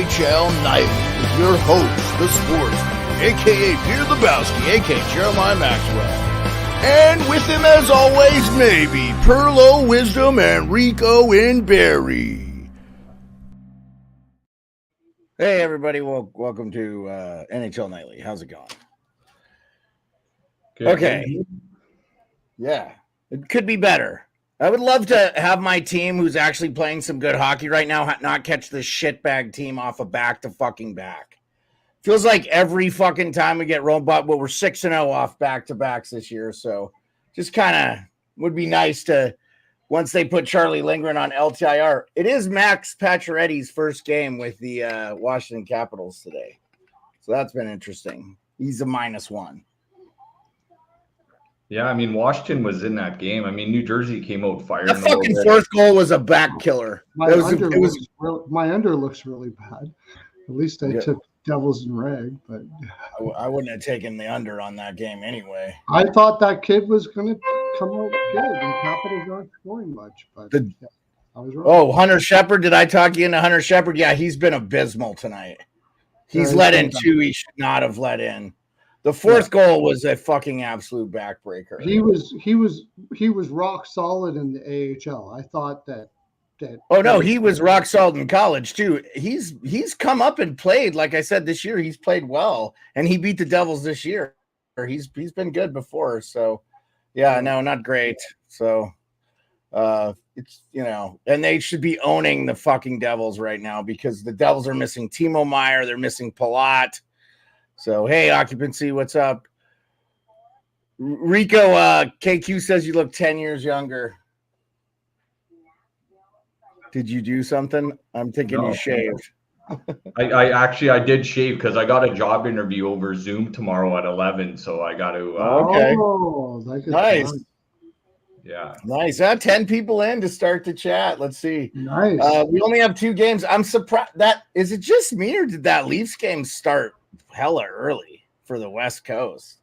NHL Nightly with your host, the sports, a.k.a. Peter Lebowski, a.k.a. Jeremiah Maxwell. And with him, as always, maybe Pearlo, Wisdom, and Rico in Barry. Hey, everybody. Welcome to NHL Nightly. How's it going? Good. Okay. Yeah, it could be better. I would love to have my team, who's actually playing some good hockey right now, not catch this shitbag team off a back-to-fucking-back. Feels like every fucking time we get rolled, but we're 6-0 off back-to-backs this year, so just kind of would be nice to, once they put Charlie Lindgren on LTIR. It is Max Pacioretty's first game with the Washington Capitals today, so that's been interesting. He's a -1. Yeah, I mean, Washington was in that game. I mean, New Jersey came out firing. That fucking fourth goal was a back killer. My under looks really bad. At least I took Devils and Reg, but I wouldn't have taken the under on that game anyway. I thought that kid was going to come out good, and Capitals aren't scoring much. But I was wrong. Oh, Hunter Shepard. Did I talk you into Hunter Shepard? Yeah, he's been abysmal tonight. He's let in two he should not have let in. The fourth goal was a fucking absolute backbreaker. He was rock solid in the AHL. I thought that. Oh no, he was rock solid in college too. He's come up and played, like I said, this year. He's played well, and he beat the Devils this year. He's been good before. So yeah, no, not great. So it's, you know, and they should be owning the fucking Devils right now because the Devils are missing Timo Meier, they're missing Palat. So, hey, Occupancy, what's up? Rico, KQ says you look 10 years younger. Did you do something? I'm thinking you shaved. I did shave because I got a job interview over Zoom tomorrow at 11, so I got to. Okay. Nice. Fun. Yeah. Nice. 10 people in to start the chat. Let's see. Nice. We only have 2 games. I'm surprised. Is it just me or did that Leafs game start hella early for the West Coast?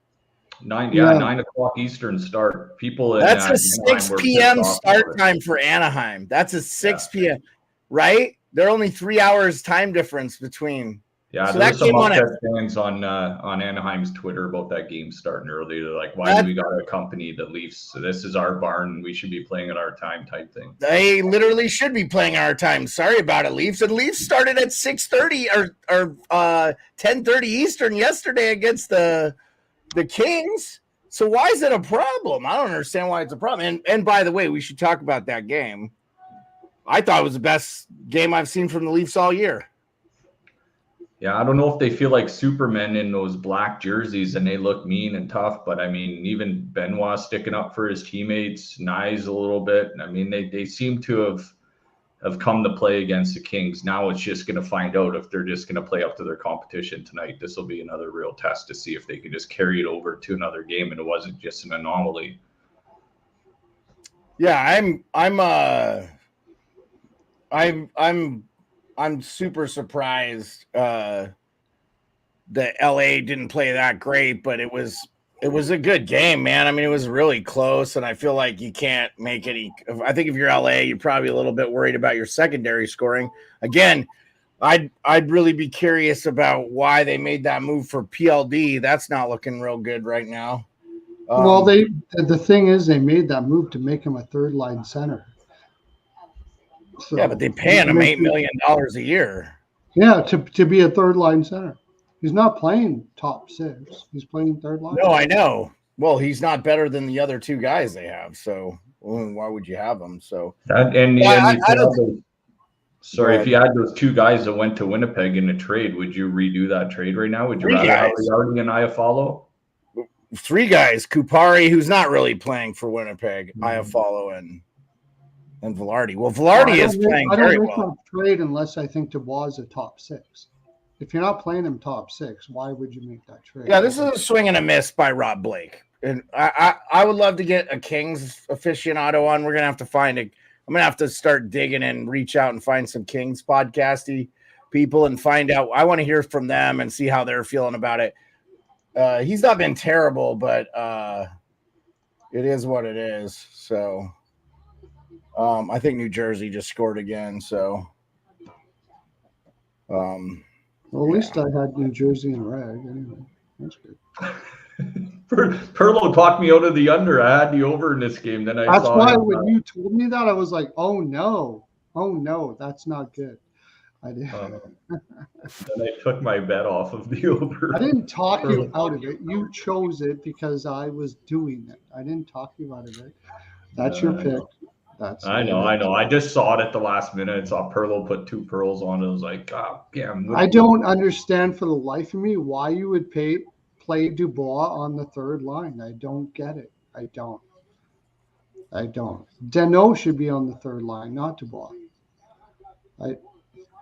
9 o'clock Eastern start. That's a 6 p.m. start time for Anaheim. That's a 6 p.m. Right? There are only 3 hours time difference between. Yeah, so there's some upset fans on Anaheim's Twitter about that game starting early. They're like, why do we got to accompany the Leafs? So this is our barn. We should be playing at our time type thing. They literally should be playing our time. Sorry about it, Leafs. And Leafs started at 6:30 or 10:30 Eastern yesterday against the Kings. So why is it a problem? I don't understand why it's a problem. And by the way, we should talk about that game. I thought it was the best game I've seen from the Leafs all year. Yeah, I don't know if they feel like Supermen in those black jerseys and they look mean and tough, but I mean, even Benoit sticking up for his teammates, Nyes a little bit. I mean, they seem to have come to play against the Kings. Now it's just going to find out if they're just going to play up to their competition tonight. This will be another real test to see if they can just carry it over to another game and it wasn't just an anomaly. Yeah, I'm super surprised that LA didn't play that great, but it was a good game, man. I mean, it was really close, and I feel like you can't make any. I think if you're LA, you're probably a little bit worried about your secondary scoring. Again, I'd really be curious about why they made that move for PLD. That's not looking real good right now. Well, the thing is, they made that move to make him a third line center. So, yeah, but they paying him $8 million a year. Yeah, to be a third line center. He's not playing top 6. He's playing third line. No, I know. Well, he's not better than the other 2 guys they have. So why would you have him? So if you had those 2 guys that went to Winnipeg in a trade, would you redo that trade right now? Would you rather have Yardi and Iafallo? 3 guys: Kupari, who's not really playing for Winnipeg, Iafallo, and Velarde. Well, Velarde is playing very well. I don't trade unless I think Dubois is a top 6. If you're not playing him top 6, why would you make that trade? Yeah, this is a swing and a miss by Rob Blake. And I would love to get a Kings aficionado on. We're going to have to find I'm going to have to start digging and reach out and find some Kings podcasty people and find out. I want to hear from them and see how they're feeling about it. He's not been terrible, but it is what it is. So I think New Jersey just scored again. So Well, at least I had New Jersey in red. Anyway, that's good. Pearlo talked me out of the under. I had the over in this game. Then That's saw why him, when you told me that, I was like, oh no, that's not good. I did. then I took my bet off of the over. I didn't talk you out of it. You chose it because I was doing it. I didn't talk you out of it. That's your pick. I know. I just saw it at the last minute. Saw Pearlo put 2 pearls on it. I was like, oh, yeah. I don't understand for the life of me why you would play Dubois on the third line. I don't get it. I don't. Danault should be on the third line, not Dubois.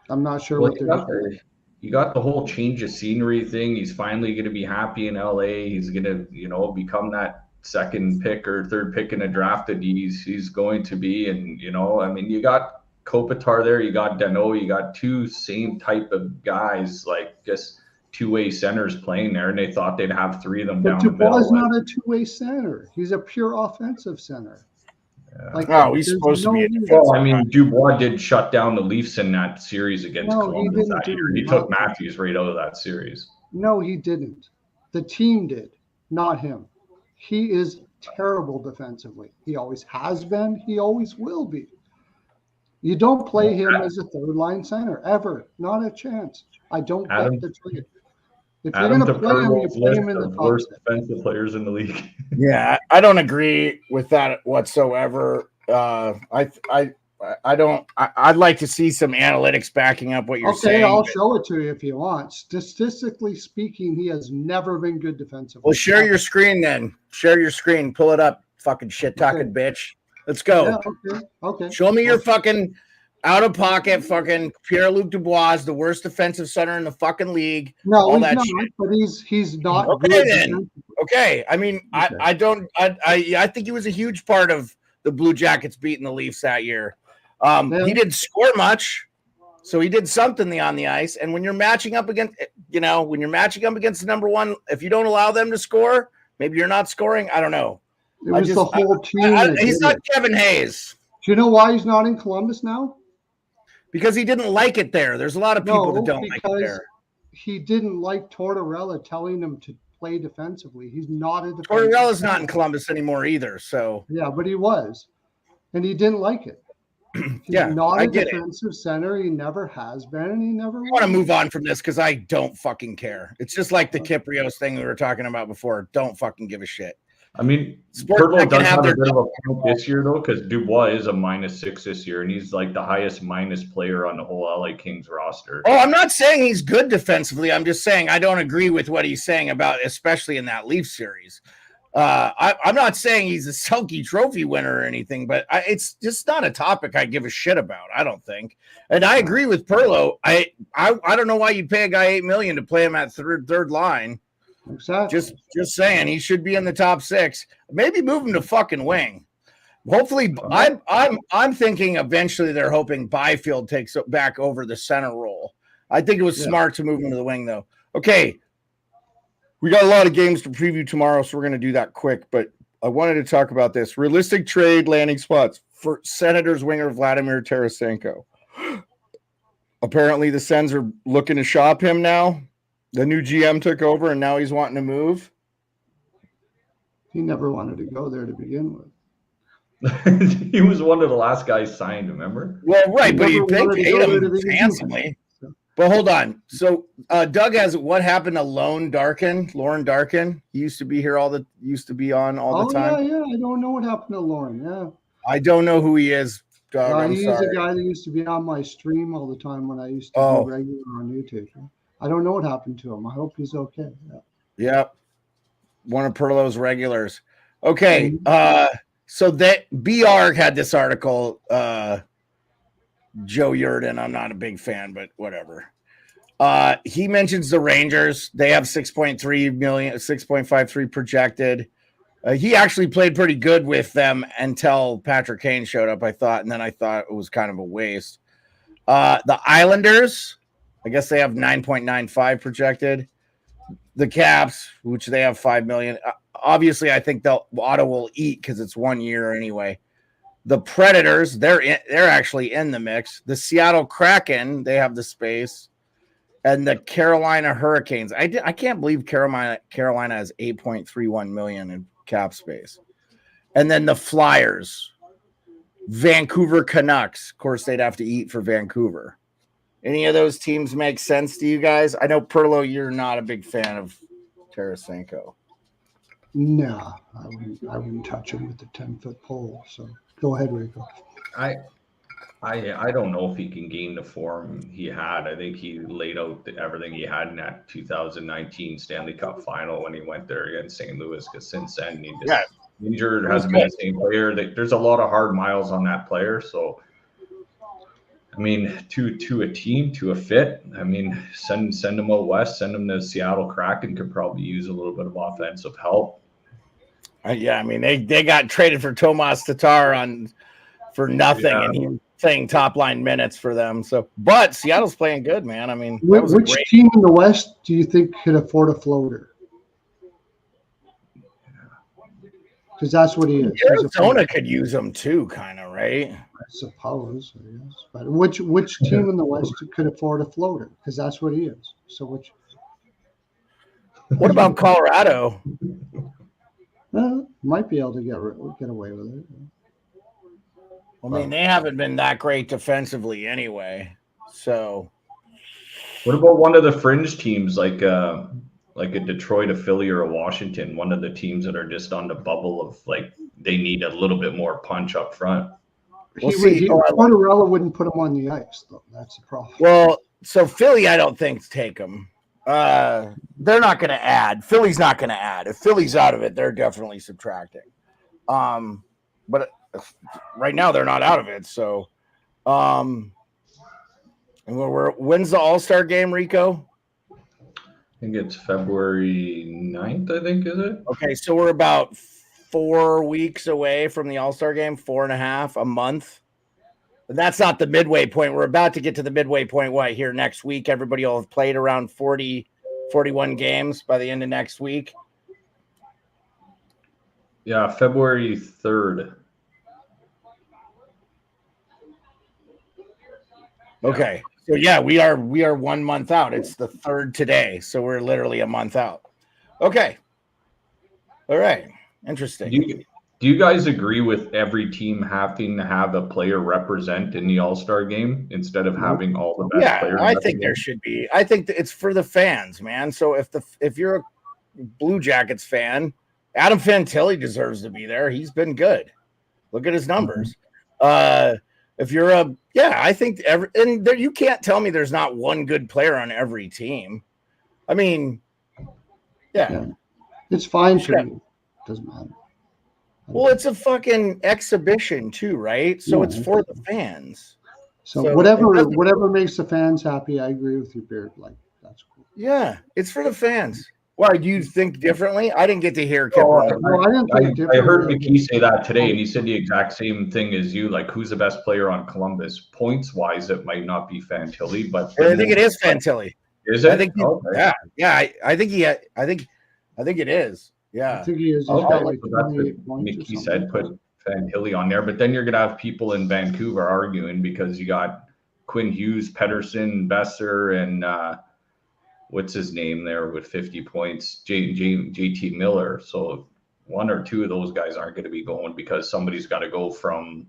I'm not sure what they're doing. You got the whole change of scenery thing. He's finally going to be happy in LA. He's going to, become that second pick or third pick in a draft that he's going to be. And, you got Kopitar there, you got Danault, you got 2 same type of guys, like just two-way centers playing there, and they thought they'd have 3 of them down the middle. Dubois is not a two-way center. He's a pure offensive center. He's supposed to be. Dubois did shut down the Leafs in that series against Columbus that year. He took Matthews right out of that series. No, he didn't. The team did, not him. He is terrible defensively. He always has been. He always will be. You don't play him as a third-line center, ever. Not a chance. I don't get the trade. If you're going to play him, you play him in the top worst defensive players in the league. Yeah, I don't agree with that whatsoever. I don't. I'd like to see some analytics backing up what you're saying. Okay, I'll show it to you if you want. Statistically speaking, he has never been good defensively. Well, share your screen then. Share your screen. Pull it up, fucking shit-talking bitch. Let's go. Yeah, okay. Show me your fucking out-of-pocket fucking Pierre-Luc Dubois is the worst defensive center in the fucking league. No, all he's that not, shit. but he's not okay, good. Then. Okay. I mean, okay. I think he was a huge part of the Blue Jackets beating the Leafs that year. He didn't score much, so he did something on the ice. And when you're matching up against, the number one, if you don't allow them to score, maybe you're not scoring. I don't know. It was the whole team. He's not Kevin Hayes. Do you know why he's not in Columbus now? Because he didn't like it there. There's a lot of people that don't like it there. He didn't like Tortorella telling him to play defensively. He's not a defensive. Tortorella's not in Columbus anymore either. So yeah, but he was, and he didn't like it. He's not a defensive center. He never has been, and he never will. I want to move on from this because I don't fucking care. It's just like the Kyprios thing we were talking about before. Don't fucking give a shit. I mean, Pearlo does have a bit of a point this year, though, because Dubois is a -6 this year, and he's like the highest minus player on the whole LA Kings roster. Oh, I'm not saying he's good defensively. I'm just saying I don't agree with what he's saying about, especially in that Leafs series. I'm not saying he's a Selke Trophy winner or anything, but it's just not a topic I give a shit about. I don't think, and I agree with Pearlo. I don't know why you'd pay a guy $8 million to play him at third line. Exactly. Just saying, he should be in the top 6. Maybe move him to fucking wing. Hopefully, I'm thinking eventually they're hoping Byfield takes back over the center role. I think it was smart to move him to the wing, though. Okay, we got a lot of games to preview tomorrow, so we're going to do that quick. But I wanted to talk about this realistic trade landing spots for Senators winger Vladimir Tarasenko. Apparently, the Sens are looking to shop him now. The new GM took over, and now he's wanting to move. He never wanted to go there to begin with. He was one of the last guys signed, remember? Well, right, but you paid him handsomely. But hold on. So Doug has what happened to Lauren Darkin? He used to be here used to be on all the time. Yeah. I don't know what happened to Lauren. Yeah. I don't know who he is. Doug, he's a guy that used to be on my stream all the time when I used to be regular on YouTube. I don't know what happened to him. I hope he's okay. Yep. One of Pearlo's regulars. Okay. So that BR had this article, Joe Yurden. I'm not a big fan, but whatever. He mentions the Rangers. They have 6.3 million, 6.53 projected. He actually played pretty good with them until Patrick Kane showed up, I thought, and then I thought it was kind of a waste. The Islanders, I guess they have 9.95 projected. The Caps, which they have 5 million. Obviously, I think Ottawa will eat because it's 1 year anyway. The Predators, they're actually in the mix. The Seattle Kraken, they have the space. and the Carolina Hurricanes. I can't believe Carolina has 8.31 million in cap space. And then the Flyers, Vancouver Canucks. Of course, they'd have to eat for Vancouver. Any of those teams make sense to you guys? I know, Pearlo, you're not a big fan of Tarasenko. No, I wouldn't touch him with the 10-foot pole. So go ahead, Rico. I don't know if he can gain the form he had. I think he laid out everything he had in that 2019 Stanley Cup final when he went there against St. Louis, because since then he just injured, hasn't been the same player. There's a lot of hard miles on that player. So, I mean, to a team, to a fit, I mean, send him out west, send him to Seattle Kraken, could probably use a little bit of offensive help. Yeah, I mean, they got traded for Tomas Tatar for nothing, and he was playing top line minutes for them. So, but Seattle's playing good, man. I mean, which team in the West do you think could afford a floater? Because that's what he is. Arizona could use him too, kind of, right? I suppose, yes. But which team in the West could afford a floater? Because that's what he is. So which? What about Colorado? Might be able to get away with it. I mean, they haven't been that great defensively anyway. So, what about one of the fringe teams like a Detroit, a Philly, or a Washington? One of the teams that are just on the bubble of like they need a little bit more punch up front. Tortorella wouldn't put him on the ice, though. That's the problem. Well, so Philly, I don't think take him. They're not going to add. Philly's not going to add. If Philly's out of it, they're definitely subtracting. But right now they're not out of it. So, and when's the All-Star game, Rico? I think it's February 9th, I think, is it? Okay, so we're about 4 weeks away from the All-Star game, 4.5, a month. And that's not the midway point. We're about to get to the midway point here next week. Everybody will have played around 40, 41 games by the end of next week. Yeah, February 3rd. Okay. So yeah, we are 1 month out. It's the 3rd today. So we're literally a month out. Okay. All right. Interesting. Do you guys agree with every team having to have a player represent in the All-Star game instead of having all the best players? I think there should be. I think it's for the fans, man. So if you're a Blue Jackets fan, Adam Fantilli deserves to be there. He's been good. Look at his numbers. If you're I think you can't tell me there's not one good player on every team. I mean, it's fine for you. Doesn't matter. Well, it's a fucking exhibition too, right? So it's for the fans. So whatever makes the fans happy, I agree with you, Beard. Like, that's cool. Yeah, it's for the fans. Why, do you think differently? I didn't get to hear. I heard McKee say that today, and he said the exact same thing as you. Like, who's the best player on Columbus? Points wise, it might not be Fantilli, but I think it is Fantilli. Is it? I think I think it is. Yeah, I think he is. Okay, like so that's what Mickey said. Put Fantilli on there, but then you're gonna have people in Vancouver arguing because you got Quinn Hughes, Pettersson, Besser, and what's his name there with 50 points, JT Miller. So one or two of those guys aren't going to be going because somebody's got to go from.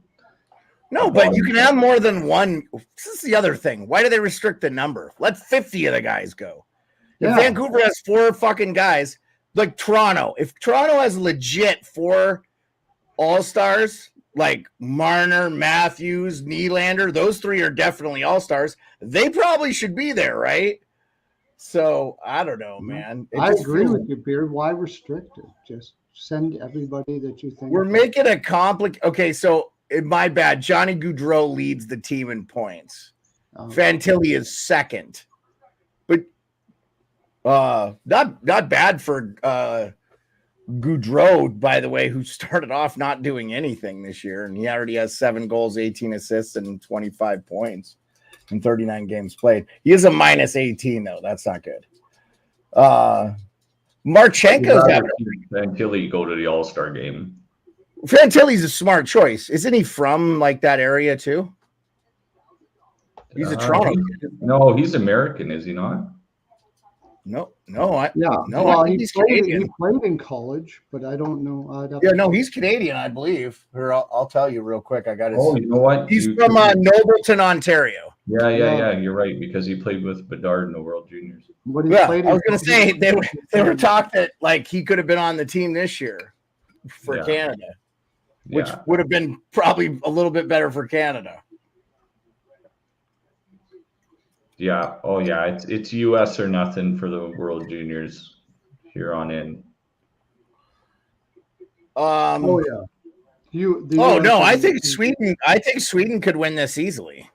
No, but you can have more than one. This is the other thing. Why do they restrict the number? Let 50 of the guys go. If Vancouver has 4 fucking guys. Like Toronto, if Toronto has legit 4 all-stars, like Marner, Matthews, Nylander, those 3 are definitely all-stars. They probably should be there, right? So I don't know, man. I agree with you, Beard. Why restrict it? Just send everybody that you think. We're making a complicated. Okay, so my bad. Johnny Gaudreau leads the team in points. Fantilli is second. Not bad for Gaudreau, by the way, who started off not doing anything this year, and he already has 7 goals, 18 assists, and 25 points in 39 games played. He is a minus 18 though. That's not good. Marchenko's having Fantilli go to the All-Star game. Fantilli's a smart choice. Isn't he from like that area too? He's a Toronto. No, he's American, is he not? No, Yeah. no. Well, I think he's Canadian. he played in college, but I don't know. Yeah, no, he's Canadian, I believe. Or I'll tell you real quick. I got his. Oh, you know what? He's from Nobleton, Ontario. Yeah. You're right, because he played with Bedard in the World Juniors. I was going to say they were talk that like he could have been on the team this year for Canada, which would have been probably a little bit better for Canada. Yeah. Oh, yeah. It's US or nothing for the World Juniors here on in. Oh yeah. No, I think Sweden could win this easily.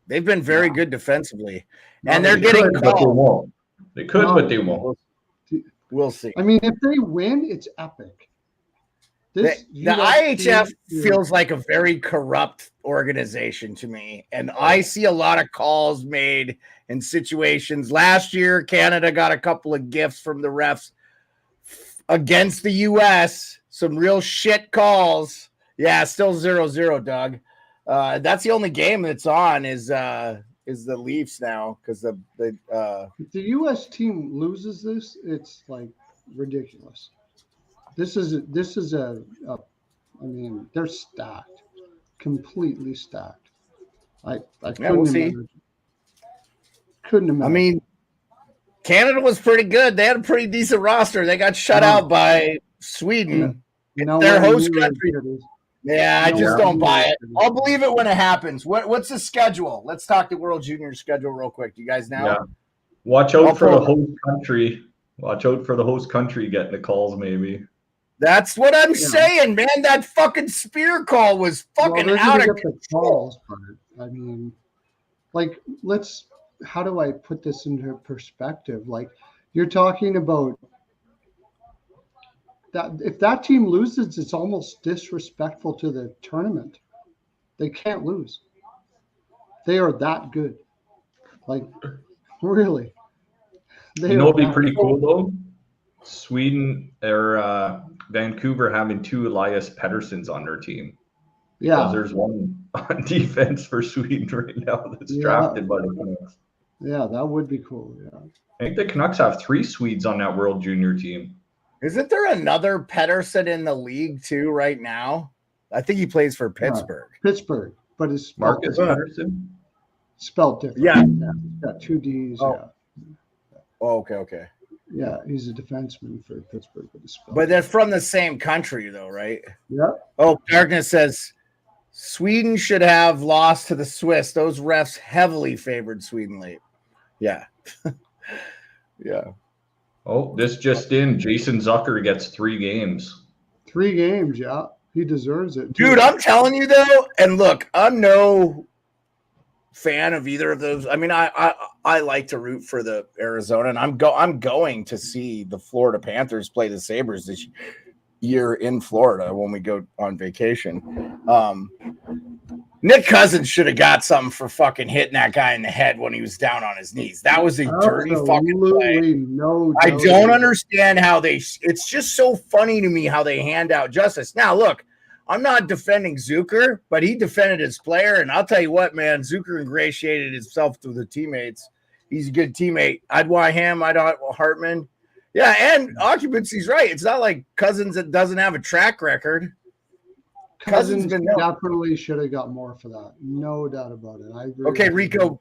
They've been very good defensively, and they're getting called. They could, but they won't. We'll see. I mean, if they win, it's epic. The IHF feels like a very corrupt organization to me, and I see a lot of calls made in situations. Last year, Canada got a couple of gifts from the refs against the U.S., some real shit calls. Yeah, still 0-0, Doug. That's the only game that's on is the Leafs now, because if the U.S. team loses this, it's like ridiculous. This is a I mean, they're stacked, completely stacked. I couldn't imagine. Couldn't imagine. I mean, Canada was pretty good. They had a pretty decent roster. They got shut out by Sweden. Their host country. Yeah, I just don't buy it. I'll believe it when it happens. What's the schedule? Let's talk the World Junior schedule real quick. Do you guys know? Yeah. Watch out for the host country. Watch out for the host country getting the calls, maybe. That's what I'm saying, man. That fucking spear call was fucking out of control. I mean, like, how do I put this into perspective? Like, you're talking about that if that team loses, it's almost disrespectful to the tournament. They can't lose. They are that good. Like, really. It'd be pretty cool though. Sweden or Vancouver having two Elias Petterssons on their team. Yeah. There's one on defense for Sweden right now that's drafted by the Canucks. Yeah, that would be cool. Yeah. I think the Canucks have 3 Swedes on that World Junior team. Isn't there another Pettersson in the league too right now? I think he plays for Pittsburgh. Pittsburgh, but it's Marcus Pettersson? Spelled different. Yeah. He's got 2 D's. Oh. Yeah. Oh, okay. Yeah, he's a defenseman for Pittsburgh. But they're from the same country, though, right? Yeah. Oh, Darkness says Sweden should have lost to the Swiss. Those refs heavily favored Sweden late. Yeah. Yeah. Oh, this just in. Jason Zucker gets 3 games. 3 games, yeah. He deserves it. Dude, I'm telling you, though, and look, I'm no fan of either of those. I mean, I like to root for the Arizona, and I'm going to see the Florida Panthers play the Sabres this year in Florida when we go on vacation. Nick Cousins should have got something for fucking hitting that guy in the head when he was down on his knees. That was a dirty fucking play. No, I don't understand how it's just so funny to me how they hand out justice. Now, look, I'm not defending Zucker, but he defended his player, and I'll tell you what, man, Zucker ingratiated himself to the teammates. He's a good teammate. I'd want him. I'd want Hartman. Yeah, and occupancy's right. It's not like Cousins that doesn't have a track record. Cousins definitely should have got more for that. No doubt about it. I agree. Okay, Rico,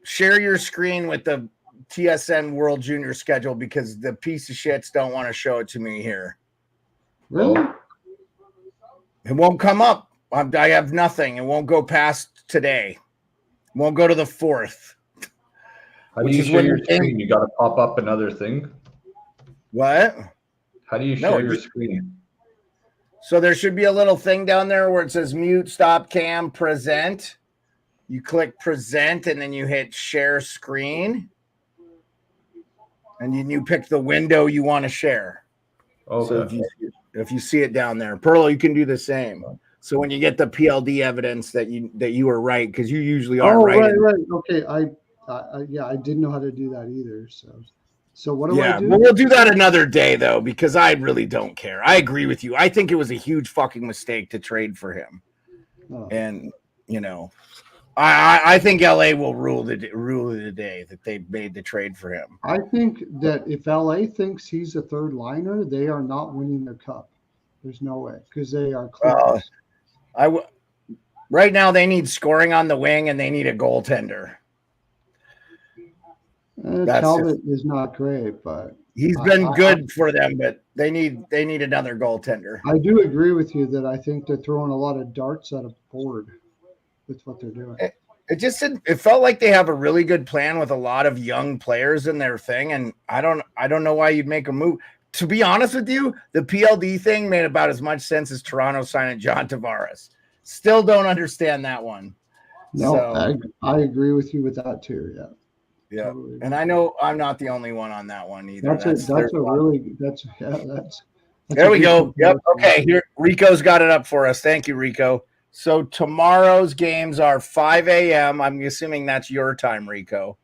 share your screen with the TSN World Junior schedule because the piece of shits don't want to show it to me here. Really? It won't come up. I have nothing. It won't go past today. It won't go to the 4th. How do you share your screen? You got to pop up another thing? What? How do you share your screen? So there should be a little thing down there where it says mute, stop cam, present. You click present and then you hit share screen. And then you pick the window you want to share. Okay. So if you see it down there, Pearlo, you can do the same. So when you get the PLD evidence that you were right, because you usually are right. Right. Okay. I didn't know how to do that either. So what do I do? Well, we'll do that another day, though, because I really don't care. I agree with you. I think it was a huge fucking mistake to trade for him. And, I think LA will rule the day that they made the trade for him. I think that if LA thinks he's a third liner, they are not winning their cup. There's no way because they are clueless. Right now they need scoring on the wing and they need a goaltender. Talbot is not great, but he's been good for them, but they need another goaltender. I do agree with you that I think they're throwing a lot of darts at a board with what they're doing. It felt like they have a really good plan with a lot of young players in their thing, and I don't know why you'd make a move. To be honest with you, the PLD thing made about as much sense as Toronto signing John Tavares. Still don't understand that one. No, so, I agree with you with that too. Yeah. Yeah, totally. And I know I'm not the only one on that one either. That's there we go. Yep. Okay, here Rico's got it up for us. Thank you, Rico. So tomorrow's games are 5 a.m. I'm assuming that's your time, Rico.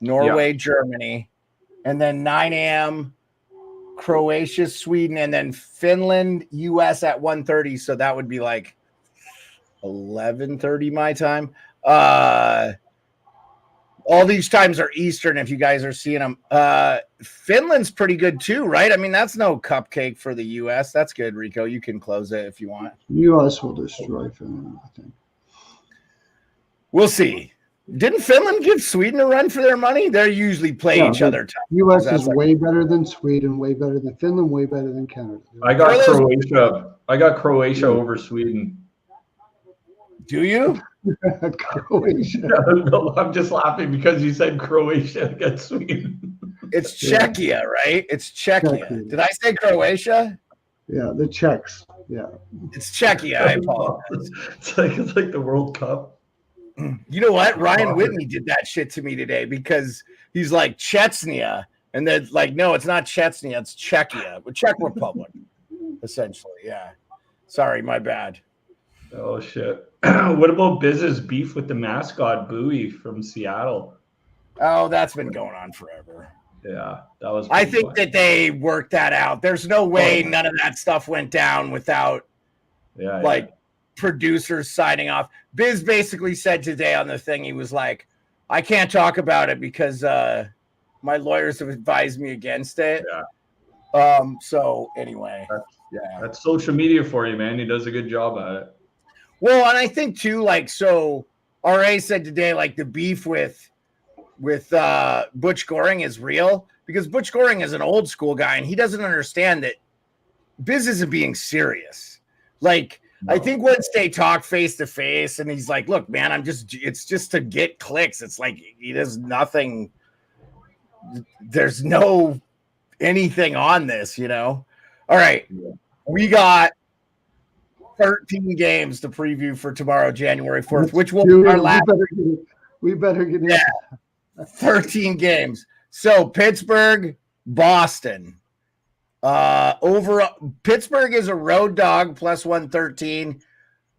Norway, Germany, and then 9 a.m. Croatia, Sweden, and then Finland, US at 1:30. So that would be like 11:30 my time. All these times are Eastern if you guys are seeing them. Finland's pretty good too, right? I mean, that's no cupcake for the U.S. That's good, Rico. You can close it if you want. U.S. will destroy Finland, I think. We'll see. Didn't Finland give Sweden a run for their money? They usually play each other. U.S. is way better than Sweden, way better than Finland, way better than Canada. I got Croatia. I got Croatia over Sweden. Do you? Croatia. No, I'm just laughing because you said Croatia against Sweden. It's Czechia, right? It's Czechia. Did I say Croatia? Yeah, the Czechs. Yeah. It's Czechia. I apologize. It's like the World Cup. You know what? Ryan Whitney did that shit to me today because he's like Chechnya. And then like, no, it's not Chechnya, it's Czechia, but Czech Republic, essentially. Yeah. Sorry, my bad. Oh shit. What about Biz's beef with the mascot Bowie from Seattle? Oh, that's been going on forever. Yeah, that was. I think that they worked that out. There's no way none of that stuff went down without, producers signing off. Biz basically said today on the thing, he was like, "I can't talk about it because my lawyers have advised me against it." Yeah. So anyway, that's social media for you, man. He does a good job at it. Well, and I think too, so RA said today, the beef with Butch Goring is real because Butch Goring is an old school guy and he doesn't understand that Biz isn't being serious. No. I think once they talk face to face and he's like, look, man, it's just to get clicks. It's like he does nothing. There's no anything on this, All right. We got 13 games to preview for tomorrow, January 4th, which will be our last. We better get in. Yeah, 13 games. So Pittsburgh, Boston. Pittsburgh is a road dog plus 113.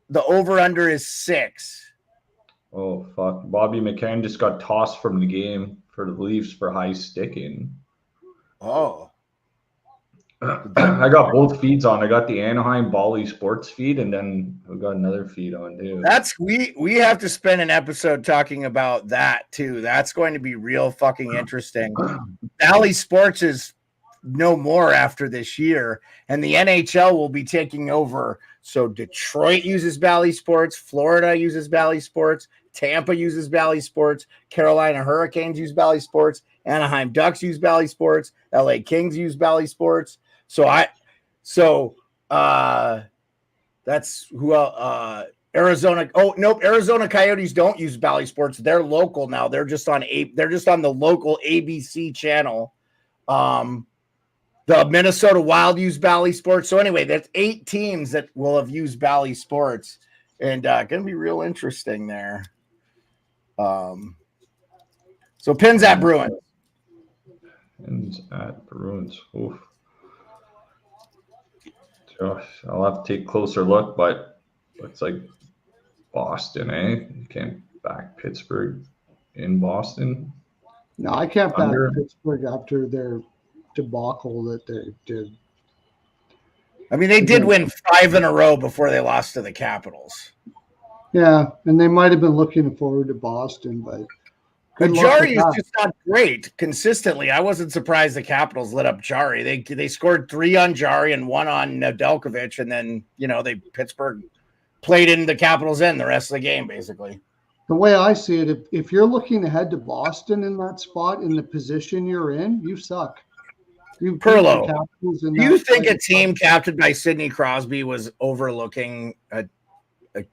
The over-under is 6. Oh, fuck. Bobby McCann just got tossed from the game for the Leafs for high sticking. Oh. I got both feeds on. I got the Anaheim Bally Sports feed, and then we got another feed on too. We have to spend an episode talking about that too. That's going to be real fucking interesting. Bally Sports is no more after this year, and the NHL will be taking over. So Detroit uses Bally Sports, Florida uses Bally Sports, Tampa uses Bally Sports, Carolina Hurricanes use Bally Sports, Anaheim Ducks use Bally Sports, LA Kings use Bally Sports. That's who Arizona. Oh, nope. Arizona Coyotes don't use Bally Sports. They're local now. They're just on the local ABC channel. The Minnesota Wild use Bally Sports. So anyway, that's 8 teams that will have used Bally Sports, and going to be real interesting there. So pins at Bruins. Pins at Bruins. Oof. Gosh, I'll have to take a closer look, but looks like Boston, eh? You can't back Pittsburgh in Boston. No, I can't back Pittsburgh after their debacle that they did. I mean, they did win 5 in a row before they lost to the Capitals. Yeah, and they might have been looking forward to Boston, but good luck with Jari is that. just not great consistently. I wasn't surprised the Capitals lit up Jari. They scored 3 on Jari and 1 on Nedeljkovic, and then Pittsburgh played in the Capitals' end the rest of the game, basically. The way I see it, if you're looking ahead to Boston in that spot, in the position you're in, you suck. You beat the Perlo, Capitals in do you that think a fight. team captained by Sidney Crosby was overlooking a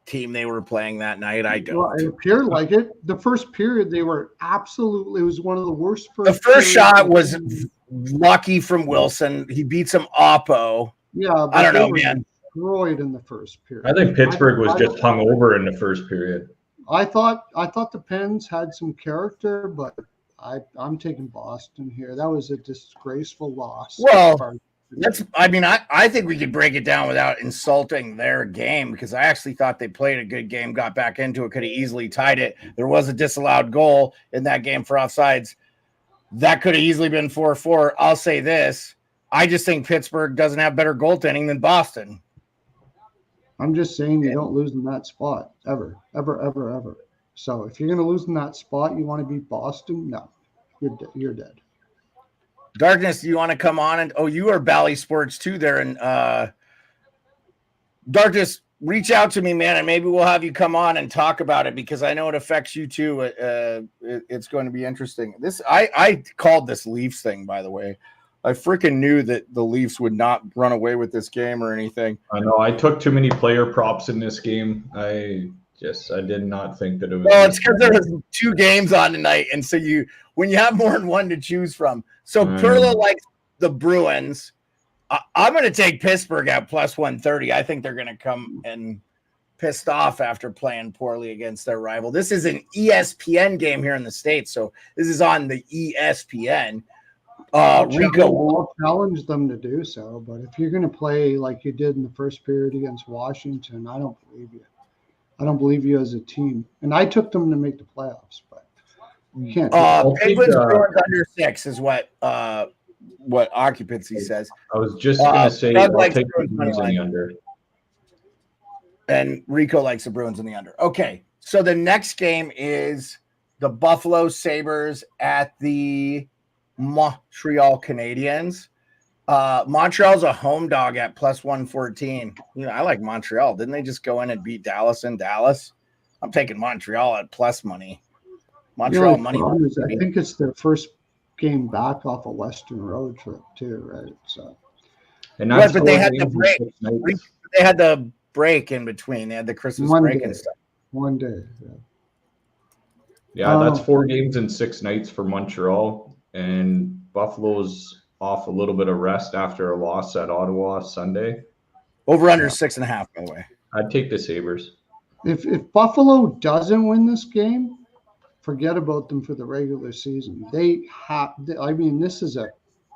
team they were playing that night? I don't. Well, it appeared like it. The first period, they were absolutely. It was one of the worst The first. first shot was lucky from Wilson. He beat some Oppo. Yeah, but I don't they know, were man. destroyed in the first period. I think Pittsburgh was just hung over in the first period. I thought the Pens had some character, but I'm taking Boston here. That was a disgraceful loss. Well, I think we could break it down without insulting their game, because I actually thought they played a good game, got back into it, could have easily tied it. There was a disallowed goal in that game for offsides. That could have easily been 4-4. I'll say this. I just think Pittsburgh doesn't have better goaltending than Boston. I'm just saying you don't lose in that spot ever, ever, ever, ever. So if you're going to lose in that spot, you want to beat Boston? No, you're dead. Darkness, you want to come on? And you are Bally Sports too there. And Darkness, reach out to me, man, and maybe we'll have you come on and talk about it, because I know it affects you too. It's going to be interesting. I called this Leafs thing, by the way. I freaking knew that the Leafs would not run away with this game or anything. I know. I took too many player props in this game. I did not think that it was. Well, it's because there was 2 games on tonight, and so when you have more than one to choose from. So Pearlo likes the Bruins. I'm going to take Pittsburgh at plus 130. I think they're going to come and pissed off after playing poorly against their rival. This is an ESPN game here in the States, so this is on the ESPN. Rico will challenge them to do so, but if you're going to play like you did in the first period against Washington, I don't believe you. I don't believe you as a team. And I took them to make the playoffs, but you can't. Penguins Bruins under 6 is what occupancy says. I was just going to say I'll take the Bruins in the under. And Rico likes the Bruins in the under. Okay, so the next game is the Buffalo Sabres at the Montreal Canadiens. Montreal's a home dog at plus 114. I like Montreal. Didn't they just go in and beat Dallas in Dallas? I'm taking Montreal at plus money. Montreal money. I think it's their first game back off a Western road trip too, right? So, but they had the break. They had the break in between. They had the Christmas break and stuff. One day. Yeah, that's 4 games in 6 nights for Montreal, and Buffalo's off a little bit of rest after a loss at Ottawa Sunday. Over under 6.5, by the way. I'd take the Sabres. If Buffalo doesn't win this game, forget about them for the regular season. This is a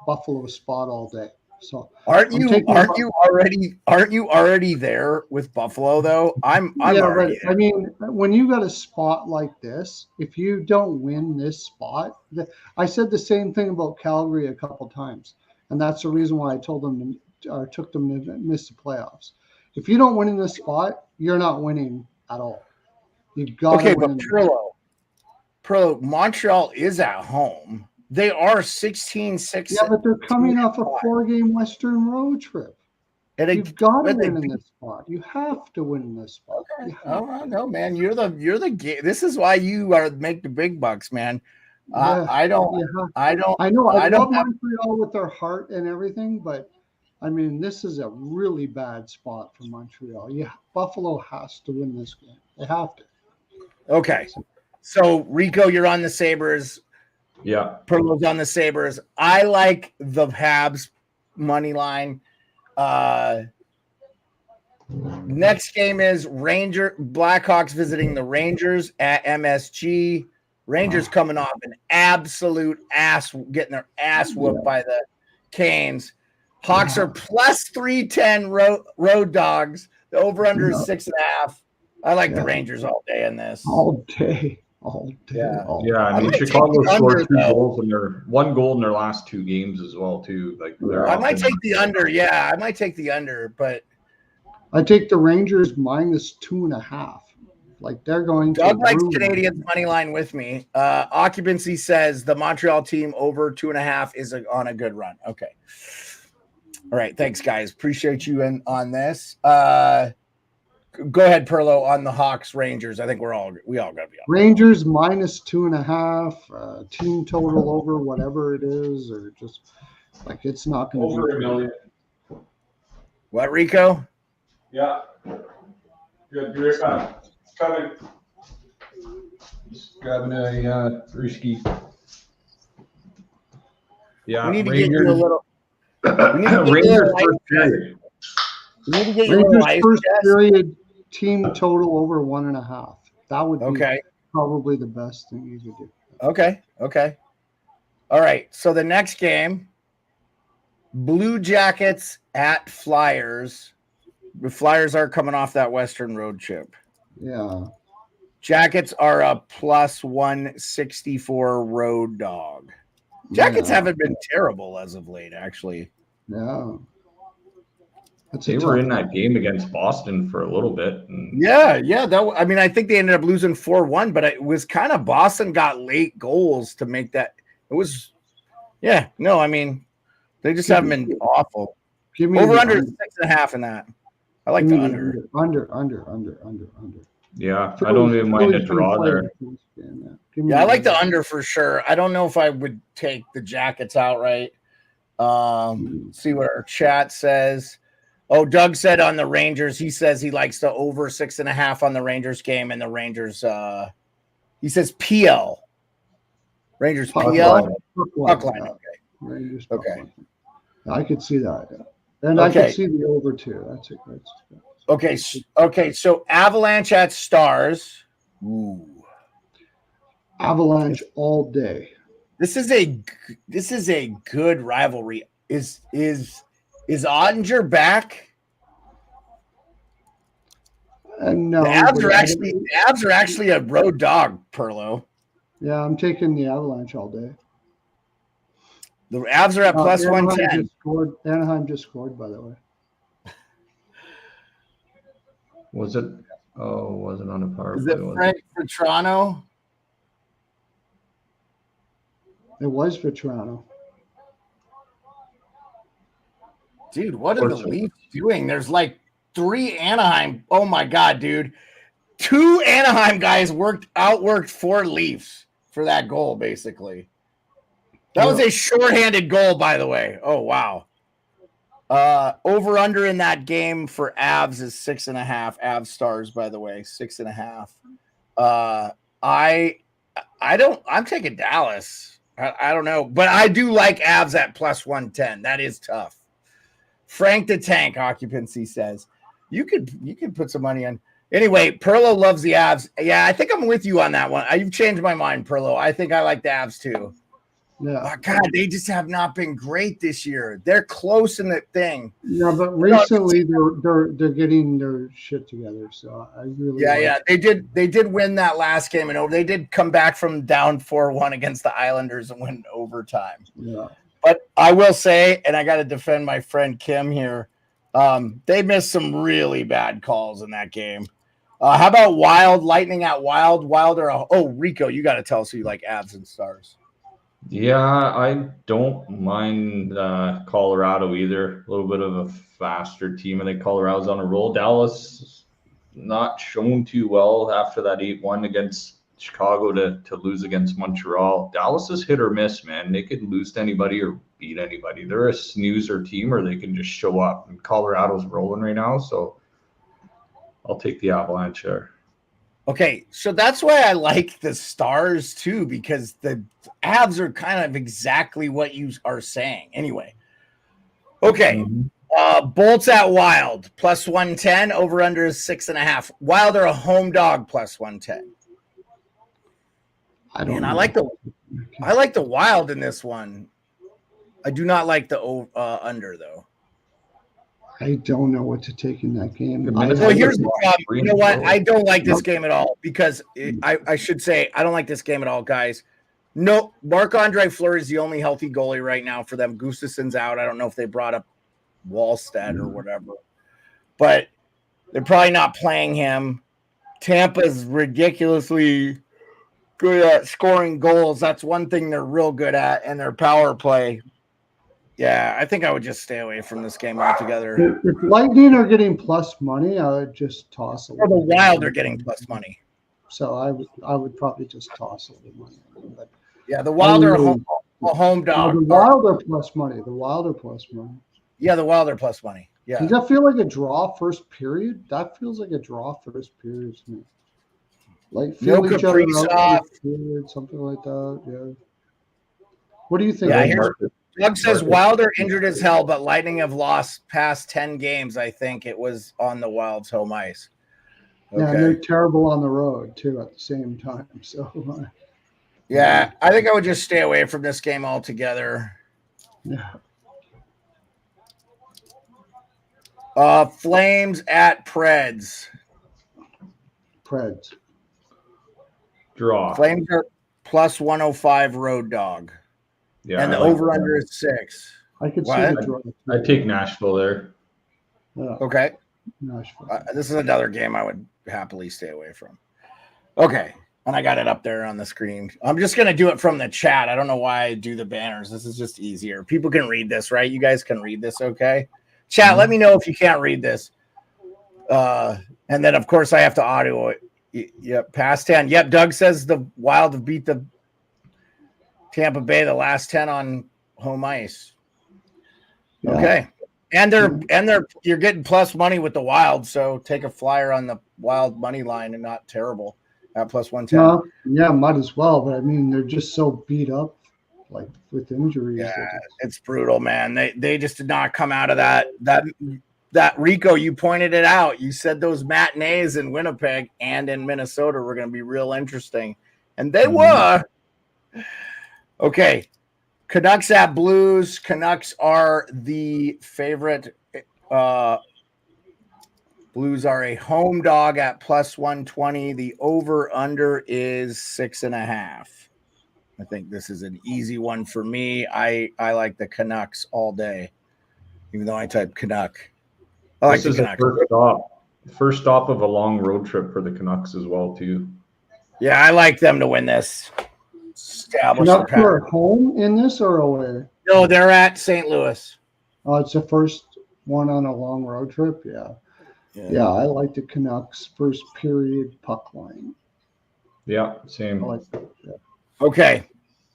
Buffalo spot all day. So aren't you already there with Buffalo though? I'm already there. I mean, when you got a spot like this, if you don't win this spot, I said the same thing about Calgary a couple times, and that's the reason why I told them took them to miss the playoffs. If you don't win in this spot, you're not winning at all. You've got to win. But Pearlo, Montreal is at home. They are 16-6. Yeah, but they're coming off a 4-game Western road trip. You've got to win in this spot. You have to win in this spot. Okay. All right, no, man. You're the. This is why you make the big bucks, man. I know. I love Montreal with their heart and everything, but I mean, this is a really bad spot for Montreal. Buffalo has to win this game. They have to. Okay. So Rico, you're on the Sabres. Yeah. Perlo's on the Sabres. I like the Habs money line. Next game is Blackhawks visiting the Rangers at MSG. Rangers coming off an absolute getting their ass whooped by the Canes. Hawks are plus 310 road dogs. The over-under is 6.5. I like the Rangers all day in this. All day. Yeah, I mean, Chicago scored 2 goals one goal in their last 2 games as well, too. I might take the under. Yeah, I might take the under, but I take the Rangers minus 2.5. Like they're going Doug to likes ruin Canadians money line with me. Occupancy says the Montreal team over 2.5 is on a good run. Okay. All right. Thanks, guys. Appreciate you on this. Go ahead, Pearlo, on the Hawks Rangers. I think we all gotta be on. Rangers minus 2.5, team total over whatever it is, or just like it's not going to Over be $1 million. What, Rico? Yeah. Good. Here it comes. It's coming. Just grabbing a brewski. Yeah. We need to get you a little. We need to get you a Rangers little first ice period. We need to get you a little Rangers ice first chest. period team total over 1.5. That would be Okay. probably the best thing you could do. Okay. All right. So the next game, Blue Jackets at Flyers. The Flyers are coming off that Western road trip. Yeah. Jackets are a plus 164 road dog. Jackets haven't been terrible as of late, actually. Yeah. They were in that game against Boston for a little bit. Yeah. I think they ended up losing 4-1, but it was kind of Boston got late goals to make that. It was, they just haven't been awful. Give me over under 6.5 in that. I like the under. Under. Yeah, I don't even mind a draw there. Yeah, I like the under for sure. I don't know if I would take the Jackets outright. See what our chat says. Oh, Doug said on the Rangers, he says he likes the over 6.5 on the Rangers game, and the Rangers, he says PL. Rangers PL? Puck line. Okay. Rangers okay. I could see that. Yeah. And I could see the over too. That's it. Okay. So Avalanche at Stars. Ooh. Avalanche all day. This is a good rivalry. Is Ottinger back? No. The Avs are actually a road dog, Pearlo. Yeah, I'm taking the Avalanche all day. The Avs are at plus 110. Anaheim just scored, by the way. Was it? Oh, was it on a power play? Is it Frank for Toronto? It was for Toronto. Dude, what are the Leafs doing? There's like 3 Anaheim. Oh my God, dude. 2 Anaheim guys outworked 4 Leafs for that goal, basically. That was a shorthanded goal, by the way. Oh, wow. Over under in that game for Avs is 6.5. Avs Stars, by the way, 6.5. I'm taking Dallas. I don't know, but I do like Avs at plus 110. That is tough. Frank the Tank occupancy says you could put some money on. Anyway, Pearlo loves the Avs. Yeah, I think I'm with you on that one. You've changed my mind, Pearlo. I think I like the Avs too. Yeah. Oh, God, they just have not been great this year. They're close in the thing. Yeah, but recently they're getting their shit together. So I really They did win that last game, and they did come back from down 4-1 against the Islanders and win overtime. Yeah. But I will say, and I got to defend my friend Kim here, they missed some really bad calls in that game. How about Wild, Lightning at Wild? Rico, you got to tell us who you like Avs and Stars. Yeah, I don't mind Colorado either. A little bit of a faster team. I think Colorado's on a roll. Dallas not shown too well after that 8-1 against Chicago to lose against Montreal. Dallas is hit or miss, man. They could lose to anybody or beat anybody. They're a snoozer team, or they can just show up. And Colorado's rolling right now, so I'll take the Avalanche there. Okay, so that's why I like the Stars too, because the Avs are kind of exactly what you are saying. Anyway, okay, Bolts at Wild plus 110, over under is 6.5. Wild are a home dog plus 110. I like the Wild in this one. I do not like the under though. I don't know what to take in that game. So here's the problem. You know what? I don't like this game at all because I should say I don't like this game at all, guys. No, Marc-Andre Fleury is the only healthy goalie right now for them. Gustafsson's out. I don't know if they brought up Wallstedt or whatever, but they're probably not playing him. Tampa's ridiculously good at scoring goals. That's one thing they're real good at, and their power play. Yeah, I think I would just stay away from this game altogether. If Lightning are getting plus money, I would just toss a Or the little. Wild are getting plus money. So I would probably just toss a little money. But Yeah, the Wild are a home no, dog. the Wild are plus money. The Wild are plus money. Yeah, the Wild are plus money. Yeah. Does that feel like a draw first period? That feels like a draw first period to me. Like feel No each other Kaprizov. out first period, something like that. Yeah. What do you think? Yeah, Doug says Wild are injured as hell, but Lightning have lost past 10 games. I think it was on the Wild's home ice. Okay. Yeah, and they're terrible on the road too at the same time. So yeah, I think I would just stay away from this game altogether. Yeah. Flames at Preds. Preds. Draw. Flames are plus 105 road dog. Yeah, and the over-under is 6. I could see the draw. I'd take Nashville there. Yeah. Okay. Nashville. This is another game I would happily stay away from. Okay. And I got it up there on the screen. I'm just going to do it from the chat. I don't know why I do the banners. This is just easier. People can read this, right? You guys can read this, okay? Chat, let me know if you can't read this. And then, of course, I have to audio it. Yep, past 10. Yep, Doug says the Wild have beat the Tampa Bay the last 10 on home ice. Yeah. Okay. And you're getting plus money with the Wild, so take a flyer on the Wild money line and not terrible at plus 110. Yeah, might as well, but I mean they're just so beat up like with injuries. Yeah, it's brutal, man. They just did not come out of that Rico, you pointed it out. You said those matinees in Winnipeg and in Minnesota were going to be real interesting. And they were. Okay. Canucks at Blues. Canucks are the favorite. Blues are a home dog at plus 120. The over-under is 6.5. I think this is an easy one for me. I like the Canucks all day, even though I type Canuck. I like this is a first stop of a long road trip for the Canucks as well, too. Yeah, I like them to win this. Canucks are home in this or away? No, they're at St. Louis. Oh, it's the first one on a long road trip. Yeah, I like the Canucks first period puck line. Yeah, same. I like that. Yeah. Okay.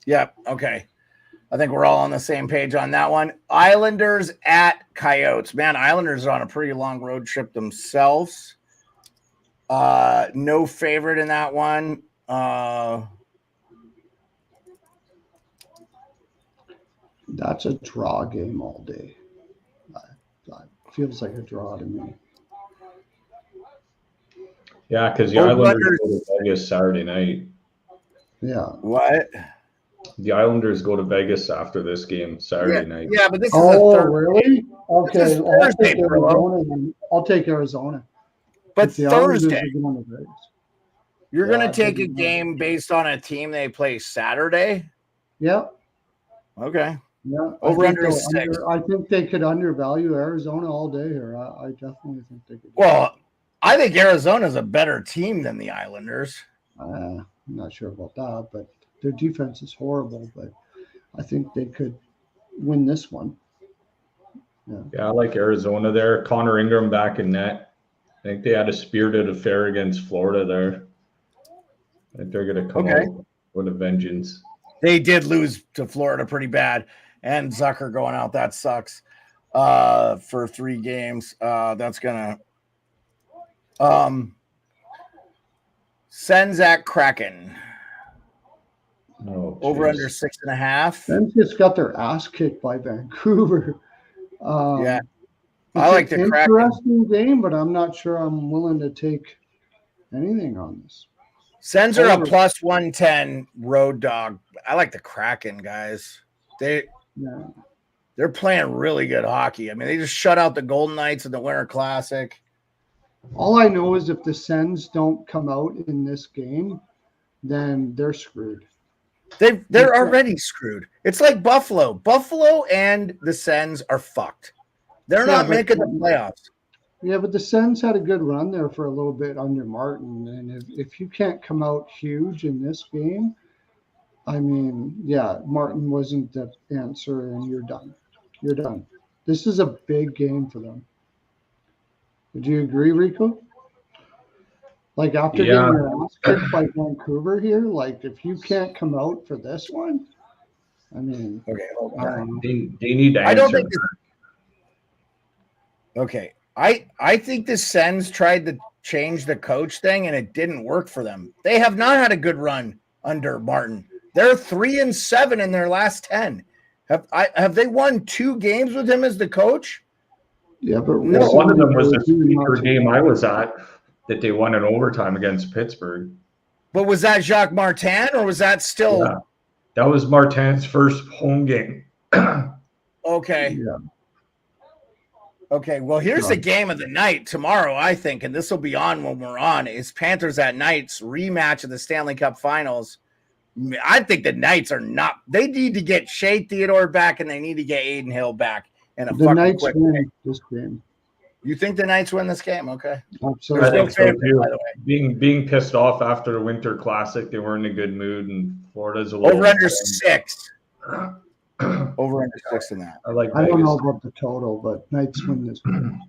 Yeah. Okay. I think we're all on the same page on that one. Islanders at Coyotes. Man, Islanders are on a pretty long road trip themselves. No favorite in that one. That's a draw game all day. Feels like a draw to me. Yeah, because the Islanders go to Vegas Saturday night. Yeah. What? The Islanders go to Vegas after this game Saturday night. Yeah, but this is a third. Really? Okay. This is Thursday, I'll take Arizona. But Thursday. You're Yeah, going to take a game based on a team they play Saturday? Yeah. Okay. Yeah. Over under 6. I think they could undervalue Arizona all day here. I definitely think they could. Well, I think Arizona's a better team than the Islanders. I'm not sure about that, but their defense is horrible. But I think they could win this one. Yeah, I like Arizona there. Connor Ingram back in net. I think they had a spirited affair against Florida there. I think they're going to come out with a vengeance. They did lose to Florida pretty bad. And Zucker going out, that sucks for 3 games. That's going to Sens at Kraken. Over under 6.5. Sens just got their ass kicked by Vancouver. Yeah. I like the Kraken. Interesting game, but I'm not sure I'm willing to take anything on this. Sens are a plus 110 road dog. I like the Kraken, guys. They're playing really good hockey. I mean, they just shut out the Golden Knights in the Winter Classic. All I know is if the Sens don't come out in this game, then they're screwed. They're already screwed. It's like Buffalo. Buffalo and the Sens are fucked. They're not making the playoffs. Yeah, but the Sens had a good run there for a little bit under Martin, and if you can't come out huge in this game, I mean, yeah, Martin wasn't the answer, and you're done. You're done. This is a big game for them. Would you agree, Rico? Like after Yeah. getting your ass kicked by Vancouver here, like if you can't come out for this one, I mean, Okay, hold on. They need to answer. I don't think okay. I think the Sens tried to change the coach thing and it didn't work for them. They have not had a good run under Martin. They're 3-7 in their last 10. Have they won 2 games with him as the coach? yeah, but No, one of them was a speaker game I was at that they won in overtime against Pittsburgh. But was that Jacques Martin or was that still? Yeah. That was Martin's first home game. Okay. Yeah. Okay. Well, here's the game of the night tomorrow, I think, and this will be on when we're on. Is Panthers at Knights rematch of the Stanley Cup Finals. I think the Knights are not. They need to get Shea Theodore back, and they need to get Aiden Hill back in a The fucking Knights quick win game. this game. You think the Knights win this game? Okay. Absolutely. I think so favorite, too. by the way. Being pissed off after the Winter Classic, they weren't in a good mood, and Florida's a little Over under 6. Over under 6 in that. I like. I don't Vegas. know about the total, but Knights win this game.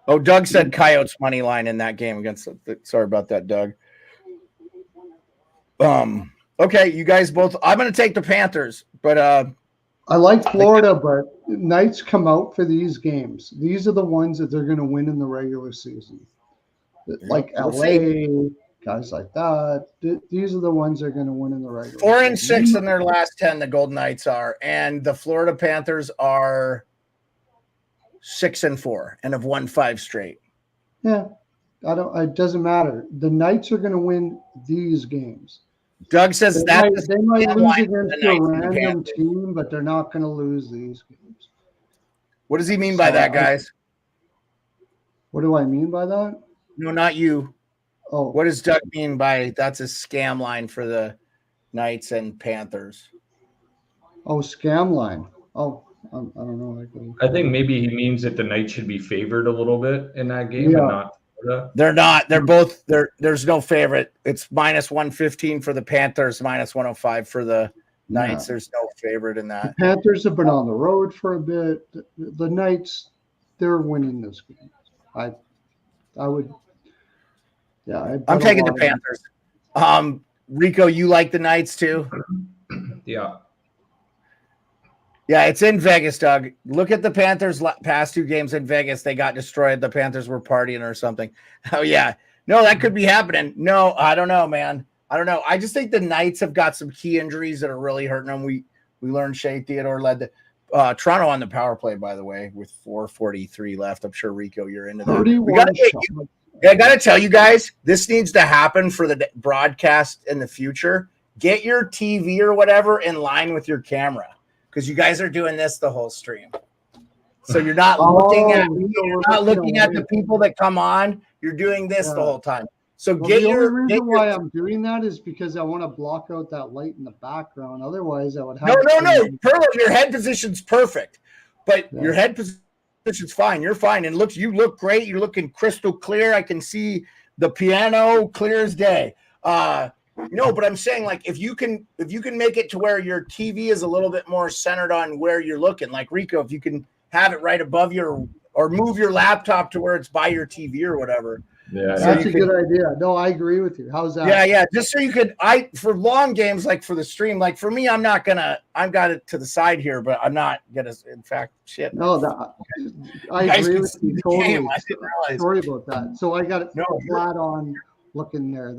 Oh, Doug said Coyotes money line in that game against. Sorry about that, Doug. Okay, you guys both. I'm going to take the Panthers, but I like Florida, but Knights come out for these games. These are the ones that they're going to win in the regular season. Like we'll LA, guys like that. These are the ones they're going to win in the regular 4-6 in their last 10. The Golden Knights are, and the Florida Panthers are 6-4 and have won 5 straight. Yeah, it doesn't matter. The Knights are going to win these games. Doug says They that might lose line against the a Knights and the random Panthers. team, but they're not going to lose these games. What does he mean by that, guys? What do I mean by that? No, not you. Oh, What does Doug mean by that's a scam line for the Knights and Panthers? scam line. Oh, I don't know. I think maybe he means that the Knights should be favored a little bit in that game, Yeah. and not Florida. They're not. They're both. There's no favorite. It's -115 for the Panthers, -105 for the Knights. Yeah. There's no favorite in that. The Panthers have been on the road for a bit. The Knights, they're winning this game. I would. Yeah, I'm taking the Panthers. Rico, you like the Knights too? Yeah. Yeah, it's in Vegas, Doug. Look at the Panthers' past 2 games in Vegas. They got destroyed. The Panthers were partying or something. Oh, yeah. No, that could be happening. No, I don't know, man. I don't know. I just think the Knights have got some key injuries that are really hurting them. We learned Shea Theodore led the Toronto on the power play, by the way, with 4:43 left. I'm sure, Rico, you're into that. I got to tell you guys, this needs to happen for the broadcast in the future. Get your TV or whatever in line with your camera. Because you guys are doing this the whole stream, so you're not looking at the people that come on. You're doing this the whole time. So the only reason why I'm doing that is because I want to block out that light in the background. Otherwise, I would have no. Pearlo, your head position's perfect, but your head position's fine. You're fine, and you look great. You're looking crystal clear. I can see the piano clear as day. No, but I'm saying, like, if you can make it to where your TV is a little bit more centered on where you're looking, like Rico, if you can have it right above or move your laptop to where it's by your TV or whatever. Yeah, that's a good idea. No, I agree with you. How's that? Yeah. Just so you could, for long games, like for the stream, like for me, I've got it to the side here, but I'm not gonna. In fact, shit. No, I agree with you totally. I didn't realize. Sorry about that. So I got it flat on looking there.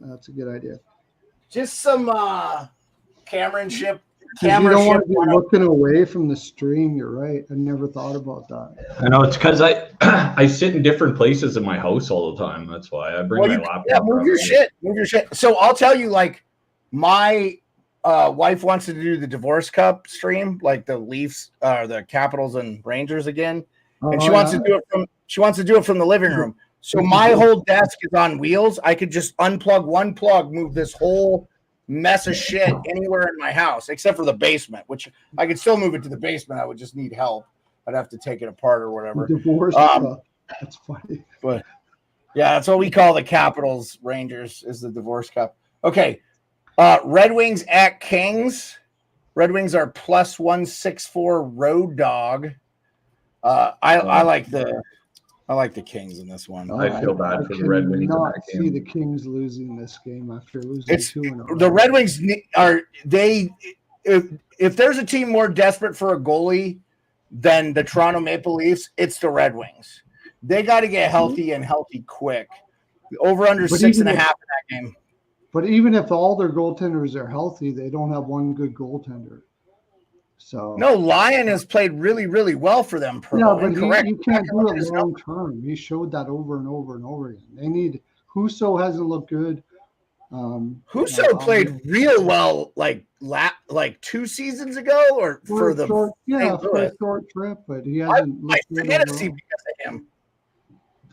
That's a good idea. Just some cameramanship. You don't want to be looking away from the stream. You're right. I never thought about that. I know it's because I sit in different places in my house all the time. That's why I bring my laptop. Yeah, move your shit. So I'll tell you, like, my wife wants to do the Divorce Cup stream, like the Leafs, the Capitals and Rangers again, and she wants to do it from the living room. So my whole desk is on wheels. I could just unplug one plug, move this whole mess of shit anywhere in my house, except for the basement, which I could still move it to the basement. I would just need help. I'd have to take it apart or whatever. Divorce cup. That's funny. But yeah, that's what we call the Capitals Rangers is the divorce cup. Okay. Red Wings at Kings. Red Wings are plus 164 road dog. I like the Kings in this one. I feel bad for the Red Wings in Not that see game. the Kings losing this game after losing 2 in a row. The Red Wings are if there's a team more desperate for a goalie than the Toronto Maple Leafs, it's the Red Wings. They got to get healthy and healthy quick. Over under 6.5 in that game. But even if all their goaltenders are healthy, they don't have one good goaltender. So no, Lyon has played really, really well for them. Yeah, but you can't do it long term. He showed that over and over and over again. They need Husso hasn't looked good. Husso played real well, like 2 seasons ago, or for the a short trip, but he hasn't. I fantasy because of him.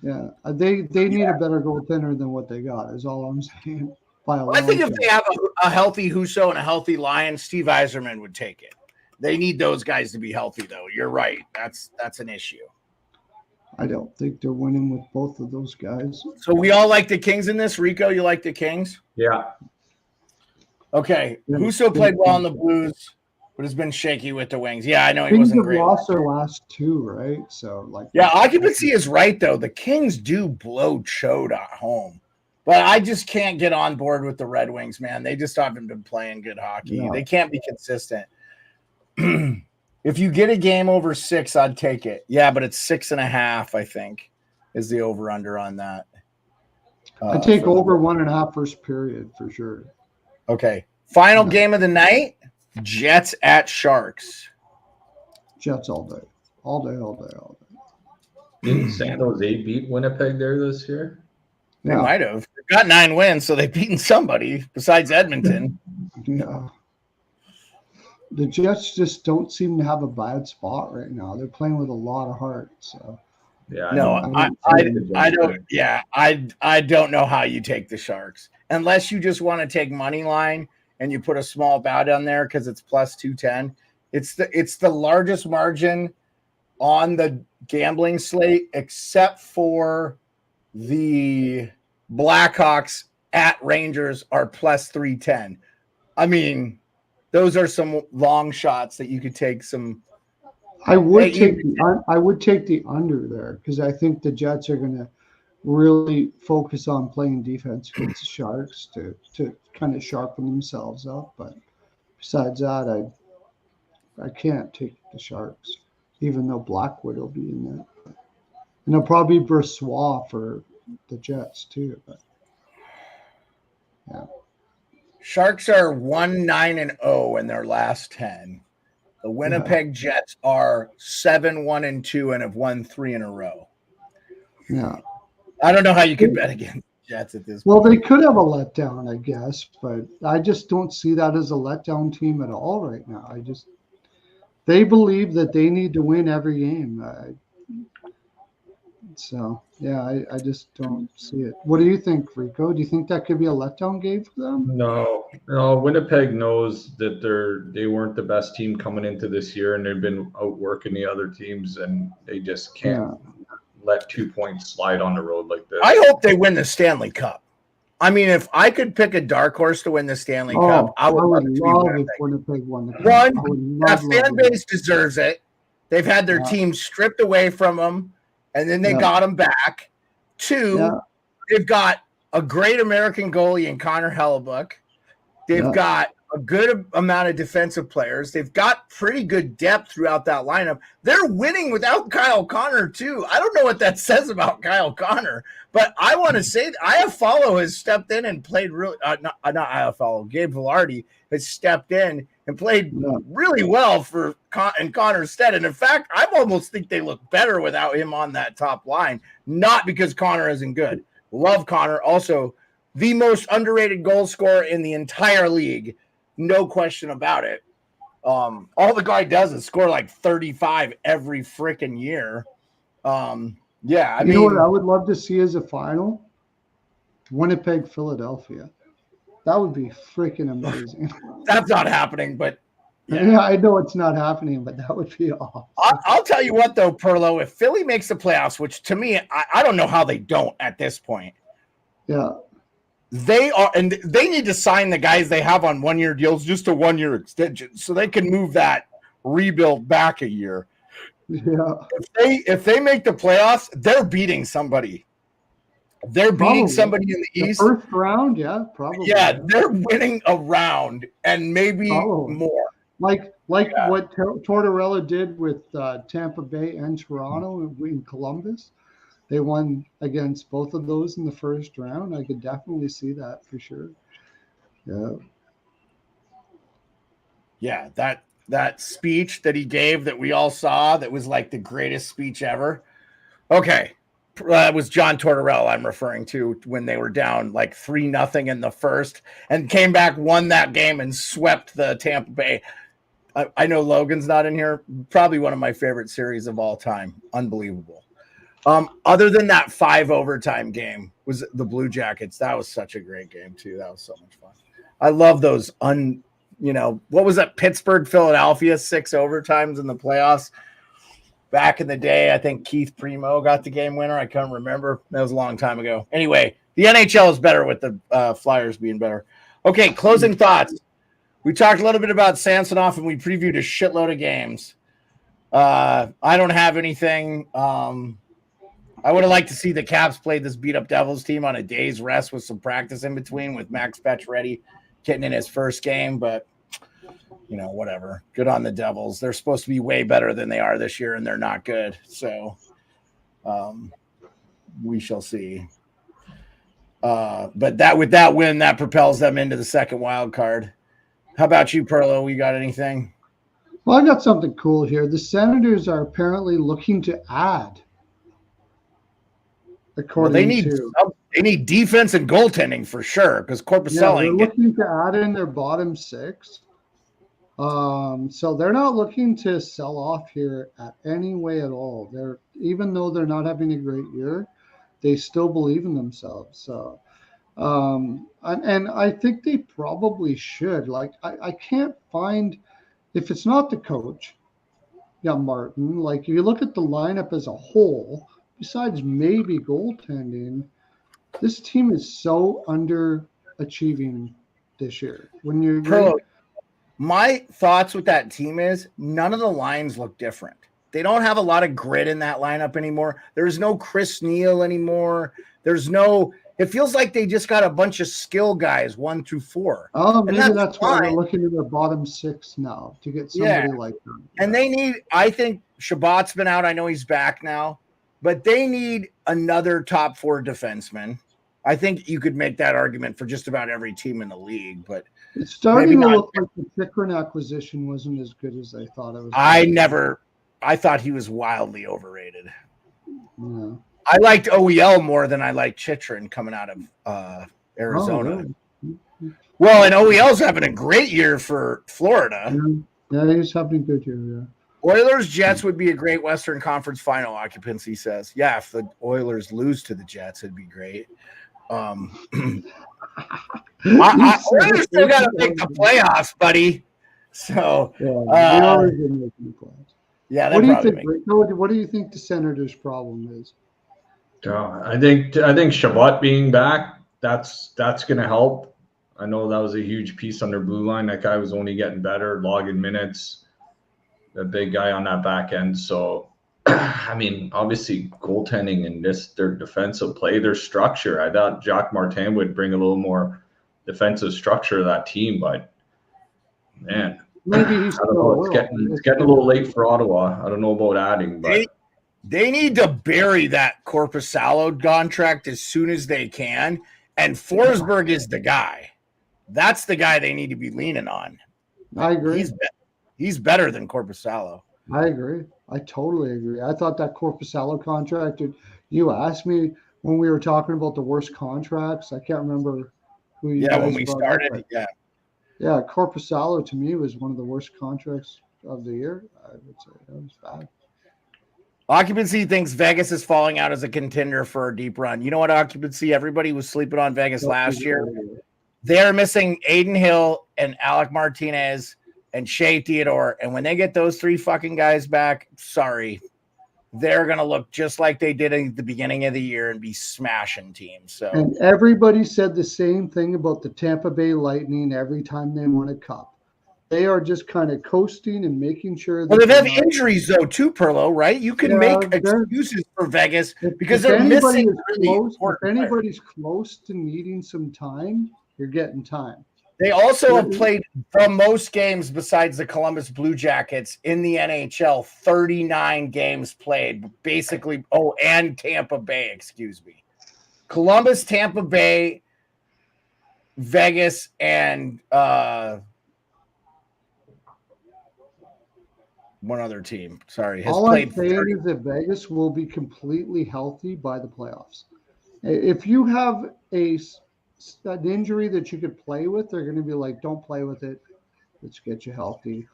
Yeah, they need a better goaltender than what they got. Is all I'm saying. I think if they have a healthy Husso and a healthy Lyon, Steve Yzerman would take it. They need those guys to be healthy, though. You're right. That's an issue. I don't think they're winning with both of those guys. So we all like the Kings in this. Rico, you like the Kings? Yeah. Okay. Husso played well in the Blues, but has been shaky with the Wings. Yeah, I know he wasn't great. Kings have lost their last 2, right? So yeah, occupancy is right though. The Kings do blow chode at home. But I just can't get on board with the Red Wings, man. They just haven't been playing good hockey. Yeah. They can't be consistent. If you get a game over 6, I'd take it. Yeah, but it's 6.5, I think, is the over-under on that. I take over 1.5 first period for sure. Okay. Final game of the night, Jets at Sharks. Jets all day. All day, all day, all day. Didn't San Jose beat Winnipeg there this year? They might have. They got 9 wins, so they've beaten somebody besides Edmonton. Yeah. The Jets just don't seem to have a bad spot right now. They're playing with a lot of heart. So yeah, no, I don't. Yeah, I don't know how you take the Sharks unless you just want to take money line and you put a small bet on there because it's plus 210. It's the largest margin on the gambling slate except for the Blackhawks at Rangers are plus 310. I mean, those are some long shots that you could take some. I would take the under there because I think the Jets are going to really focus on playing defense against the Sharks to kind of sharpen themselves up. But besides that, I can't take the Sharks, even though Blackwood will be in there. And it'll probably be Brossoit for the Jets too. But yeah. Sharks are 1-9-0 in their last 10. The Winnipeg Jets are 7-1-2 and have won 3 in a row. Yeah. I don't know how you could bet against Jets at this point. Well, they could have a letdown, I guess, but I just don't see that as a letdown team at all right now. They believe that they need to win every game. So, yeah, I just don't see it. What do you think, Rico? Do you think that could be a letdown game for them? No. Winnipeg knows that they weren't the best team coming into this year, and they've been outworking the other teams, and they just can't let 2 points slide on the road like this. I hope they win the Stanley Cup. I mean, if I could pick a dark horse to win the Stanley Cup, I would love if Winnipeg won the Cup. That fan base deserves it. They've had their team stripped away from them, and then they got them back. 2, they've got a great American goalie in Connor Hellebuck. They've got a good amount of defensive players. They've got pretty good depth throughout that lineup. They're winning without Kyle Connor, too. I don't know what that says about Kyle Connor, but I want to say Iafallo has stepped in and played really not Iafallo. Gabe Velarde has stepped in and played really well for Connor's stead. And in fact, I almost think they look better without him on that top line, not because Connor isn't good. Love Connor. Also, the most underrated goal scorer in the entire league. No question about it. All the guy does is score like 35 every freaking year. I mean, you know what I would love to see as a final? Winnipeg, Philadelphia. That would be freaking amazing. That's not happening, but Yeah, I know it's not happening, but that would be awesome. I'll tell you what, though, Pearlo, if Philly makes the playoffs, which to me, I don't know how they don't at this point. Yeah. They are, and they need to sign the guys they have on 1-year deals, just a 1-year extension, so they can move that rebuild back a year. Yeah. If they make the playoffs, they're beating somebody. They're beating somebody in the East. First round, yeah, probably. Yeah, they're winning a round and maybe more. Like what Tortorella did with Tampa Bay and Toronto in Columbus. They won against both of those in the first round. I could definitely see that for sure. Yeah. Yeah, that speech that he gave that we all saw that was like the greatest speech ever. Okay. It was John Tortorella I'm referring to when they were down like 3-0 in the first and came back, won that game, and swept the Tampa Bay. I know Logan's not in here. Probably one of my favorite series of all time. Unbelievable. Other than that 5 overtime game was the Blue Jackets. That was such a great game too. That was so much fun. I love those what was that? Pittsburgh, Philadelphia, 6 overtimes in the playoffs. Back in the day, I think Keith Primo got the game winner. I can't remember. That was a long time ago. Anyway, the NHL is better with the Flyers being better. Okay, closing thoughts. We talked a little bit about Samsonov and we previewed a shitload of games. I don't have anything. I would have liked to see the Caps play this beat-up Devils team on a day's rest with some practice in between with Max Pacioretty getting in his first game, but whatever. Good on the Devils. They're supposed to be way better than they are this year, and they're not good. So we shall see. But with that win, that propels them into the second wild card. How about you, Pearlo? You got anything? Well, I got something cool here. The Senators are apparently looking to add. They need defense and goaltending for sure because Corpusella. They're looking to add in their bottom 6. So they're not looking to sell off here at any way at all. Even though they're not having a great year, they still believe in themselves. So, and I think they probably should. Like, I can't find, if it's not the coach, Martin, like if you look at the lineup as a whole, besides maybe goaltending, this team is so underachieving this year. When you're my thoughts with that team is none of the lines look different. They don't have a lot of grit in that lineup anymore. There's no Chris Neal anymore. It feels like they just got a bunch of skill guys 1 through 4. Oh, maybe that's why they're looking at their bottom 6 now to get somebody like them. And they need, I think Shabbat's been out. I know he's back now, but they need another top 4 defenseman. I think you could make that argument for just about every team in the league, but it's starting to look like the Chikrin acquisition wasn't as good as I thought it was. I thought he was wildly overrated. Yeah. I liked OEL more than I liked Chikrin coming out of Arizona. Oh, really? Well, and OEL's having a great year for Florida. Yeah, he's having a good year, yeah. Oilers Jets would be a great Western Conference final occupancy, says. Yeah, if the Oilers lose to the Jets, it'd be great. Oilers still got to make the playoffs, buddy. So, yeah. What do you think? What do you think the Senators' problem is? I think Shabbat being back, that's going to help. I know that was a huge piece on their blue line. That guy was only getting better, logging minutes. A big guy on that back end. So, I mean, obviously goaltending and their defensive play, their structure. I thought Jacques Martin would bring a little more defensive structure to that team, but man, maybe I don't know. It's getting a little late for Ottawa. I don't know about adding, but they need to bury that Corpusalo contract as soon as they can. And Forsberg is the guy. That's the guy they need to be leaning on. I agree. He's better than Corpusalo. I agree. I totally agree. I thought that Corpusalo contract, you asked me when we were talking about the worst contracts. I can't remember who you guys when we started. Up, yeah, Corpusalo to me was one of the worst contracts of the year. I would say that was bad. Occupancy thinks Vegas is falling out as a contender for a deep run. You know what, Occupancy? Everybody was sleeping on Vegas last year. They're missing Aiden Hill and Alec Martinez and Shea Theodore. And when they get those 3 fucking guys back, sorry, they're going to look just like they did at the beginning of the year and be smashing teams. So, and everybody said the same thing about the Tampa Bay Lightning every time they won a cup. They are just kind of coasting and making sure that. Well, they have injuries though too, Pearlo, right? You can make excuses for Vegas because they're missing really important players. If anybody's close to needing some time, you're getting time. They also have played the most games besides the Columbus Blue Jackets in the NHL, 39 games played, basically. Oh, and Tampa Bay, excuse me. Columbus, Tampa Bay, Vegas, and one other team. Sorry. All I'm saying is that Vegas will be completely healthy by the playoffs. If you have an injury that you could play with, they're going to be like, don't play with it. Let's get you healthy.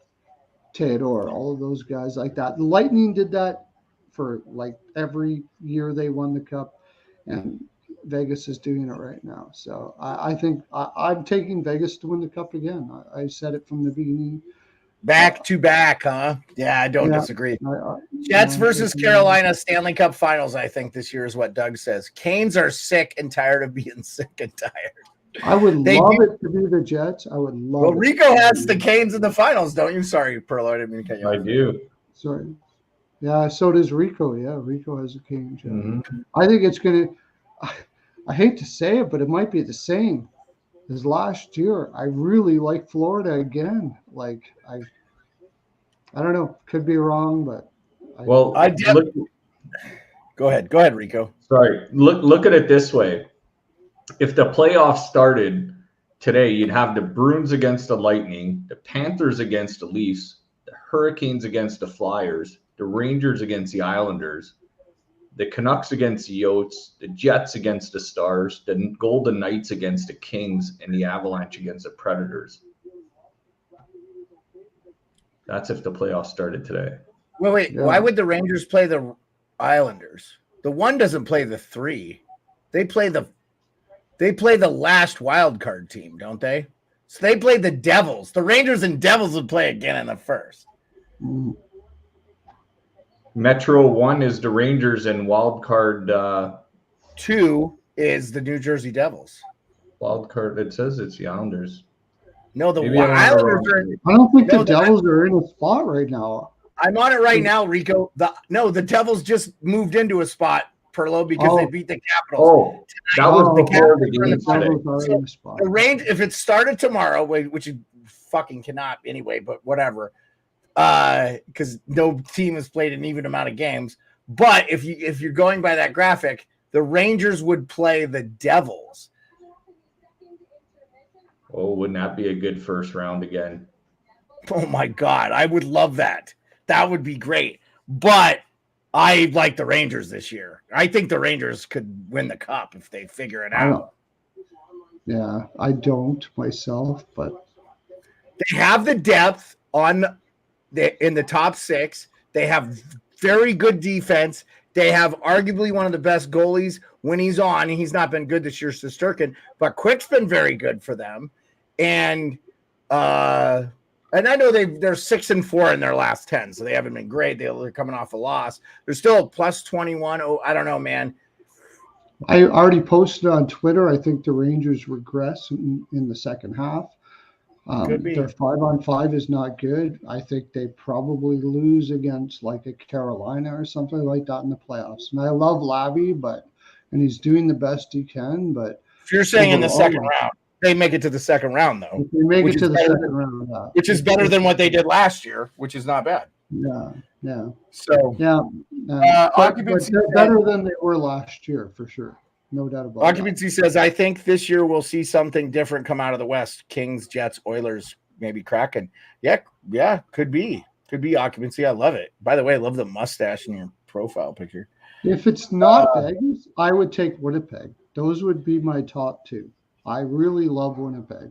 Theodore, all of those guys like that. The Lightning did that for like every year they won the cup, and Vegas is doing it right now. So I think I'm taking Vegas to win the cup again. I said it from the beginning. Back to back, huh? Yeah, I don't disagree. Jets versus Carolina Stanley Cup Finals, I think this year is what Doug says. Canes are sick and tired of being sick and tired. I would love it to be the Jets. I would love it. Well, Rico has the Canes in the finals, don't you? Sorry, Pearlo, I didn't mean to cut you off. I do. Sorry. Yeah, so does Rico. Yeah, Rico has the Canes. Yeah. Mm-hmm. I think it's going to – I hate to say it, but it might be the same as last year. I really like Florida again. Like, I don't know. Could be wrong, but go ahead, Rico. Sorry. Look at it this way. If the playoffs started today, you'd have the Bruins against the Lightning, the Panthers against the Leafs, the Hurricanes against the Flyers, the Rangers against the Islanders, the Canucks against the Yotes, the Jets against the Stars, the Golden Knights against the Kings, and the Avalanche against the Predators. That's if the playoffs started today. Wait. Yeah. Why would the Rangers play the Islanders? The one doesn't play the 3. They play the last wild card team, don't they? So they play the Devils. The Rangers and Devils would play again in the first. Metro 1 is the Rangers and wild card 2 is the New Jersey Devils. Wild card, it says it's the Islanders. No, the Islanders are. I don't think the Devils are in a spot right now. I'm on it right now, Rico. The Devils just moved into a spot, Pearlo, because they beat the Capitals. Oh, that was before the game today. So the range, if it started tomorrow, which it fucking cannot anyway, but whatever, because no team has played an even amount of games. But if you're going by that graphic, the Rangers would play the Devils. Oh, wouldn't that be a good first round again? Oh, my God. I would love that. That would be great. But I like the Rangers this year. I think the Rangers could win the cup if they figure it out. Yeah, I don't myself, but they have the depth in the top 6. They have very good defense. They have arguably one of the best goalies when he's on. He's not been good this year, Shesterkin, but Quick's been very good for them. And I know they're 6-4 in their last 10, so they haven't been great. They're coming off a loss. They're still plus 21. Oh, I don't know, man. I already posted on Twitter. I think the Rangers regress in the second half. Could be. Their 5-on-5 is not good. I think they probably lose against like a Carolina or something like that in the playoffs. And I love Lavi, and he's doing the best he can. But if you're saying in the second round, they make it to the second round, though. If they make it to the second round, which is better than what they did last year, which is not bad. Yeah. So occupancy better than they were last year for sure. No doubt about it. Occupancy says, I think this year we'll see something different come out of the West. Kings, Jets, Oilers, maybe Kraken. Yeah, could be. Could be occupancy. I love it. By the way, I love the mustache in your profile picture. If it's not Vegas, I would take Winnipeg. Those would be my top 2. I really love Winnipeg.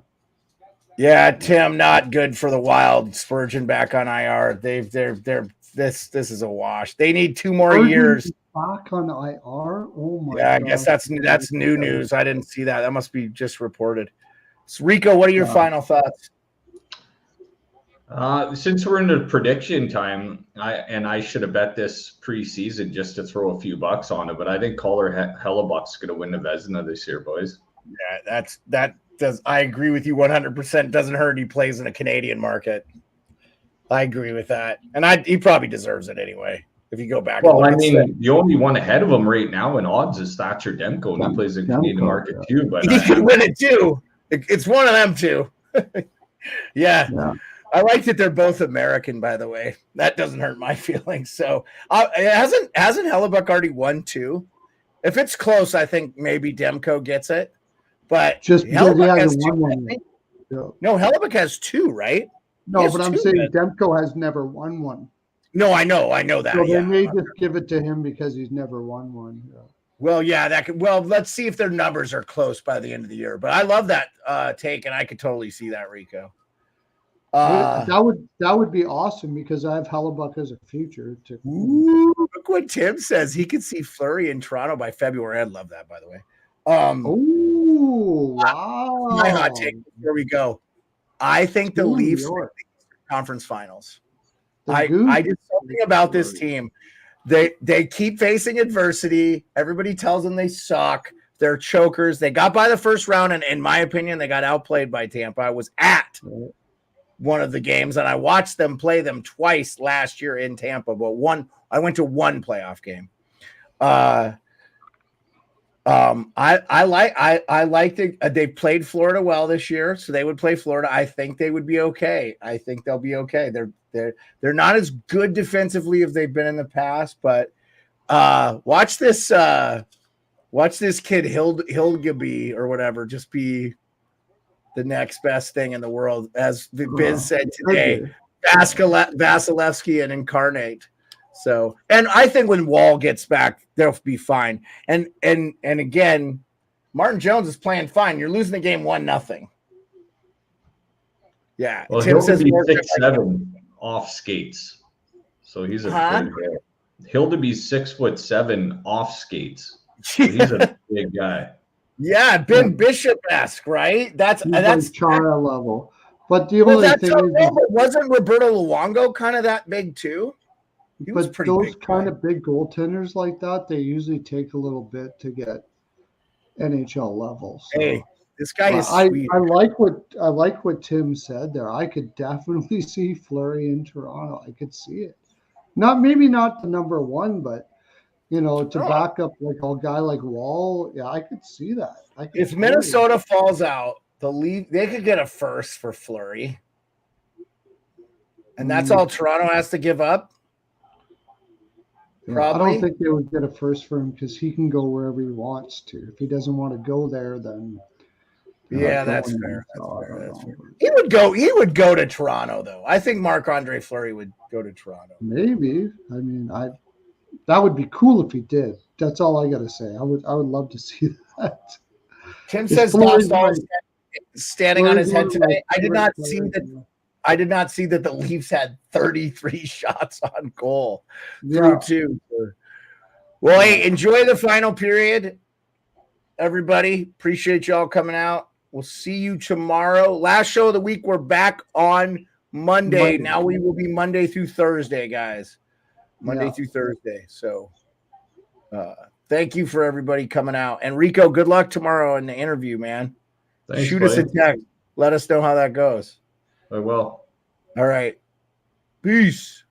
Yeah, Tim, not good for the Wild. Spurgeon back on IR. This is a wash. They need 2 more years. Back on IR. Oh my. Yeah, I guess that's new news. I didn't see that. That must be just reported. So Rico, what are your final thoughts? Since we're into prediction time, I should have bet this preseason just to throw a few bucks on it, but I think Caller Hellebuck's going to win the Vezina this year, boys. Yeah, that does. I agree with you 100%. Doesn't hurt he plays in a Canadian market. I agree with that, and he probably deserves it anyway. If you go back, well, I mean, the only one ahead of him right now in odds is Thatcher Demko, and he plays in Canadian market too. But he can win it too. It's one of them two. yeah. I like that they're both American, by the way. That doesn't hurt my feelings. So hasn't Hellebuck already won two? If it's close, I think maybe Demko gets it. But just because he hasn't won one. No, Hellebuck has two, right? No, but I'm saying Demko has never won one. No, I know that. So they may just give it to him because he's never won one. Yeah. Well, yeah, that could. Well, let's see if their numbers are close by the end of the year. But I love that take, and I could totally see that, Rico. That would be awesome because I have Hellebuck as a future. Look what Tim says. He could see Fleury in Toronto by February. I love that, by the way. Wow! My hot take before we go. I think the Leafs are in the conference finals. I did something about this team. They keep facing adversity. Everybody tells them they suck. They're chokers. They got by the first round, and in my opinion, they got outplayed by Tampa. I was at one of the games, and I watched them play them twice last year in Tampa, but I went to one playoff game. I like they played Florida well this year, so they would play Florida. I think they would be okay. I think they'll be okay. They're not as good defensively as they've been in the past, but watch this kid Hilgeby or whatever just be the next best thing in the world, as Biz said today. Vasilevsky and Incarnate. So, and I think when Wall gets back, they'll be fine. And again, Martin Jones is playing fine. You're losing the game 1-0. Yeah. Well, Tim says 6'7" off skates, so he's a big guy. Hildeby's 6'7" off skates. So he's a big guy. Yeah, Ben Bishop-esque, right? That's Chara level. But the only thing is, wasn't Roberto Luongo kind of that big too? But those kind of big goaltenders like that, they usually take a little bit to get NHL level. So. Hey, this guy is sweet. I like what Tim said there. I could definitely see Fleury in Toronto. I could see it. Maybe not the number one, but back up like a guy like Wall. Yeah, I could see that. If Minnesota falls out, they could get a first for Fleury, and that's all Toronto has to give up. Yeah, I don't think they would get a first for him because he can go wherever he wants to. If he doesn't want to go there, then that's fair. He would go to Toronto though. I think Marc-Andre Fleury would go to Toronto. Maybe. I mean, that would be cool if he did. That's all I got to say. I would love to see that. Tim says Dostal standing on his head today. I did not see that the Leafs had 33 shots on goal through two. Well, hey, enjoy the final period, everybody. Appreciate y'all coming out. We'll see you tomorrow. Last show of the week. We're back on Monday. Now we will be Monday through Thursday, guys. Monday through Thursday. So thank you for everybody coming out. And Rico, good luck tomorrow in the interview, man. Thanks, Shoot us a text. Let us know how that goes. I will. All right. Peace.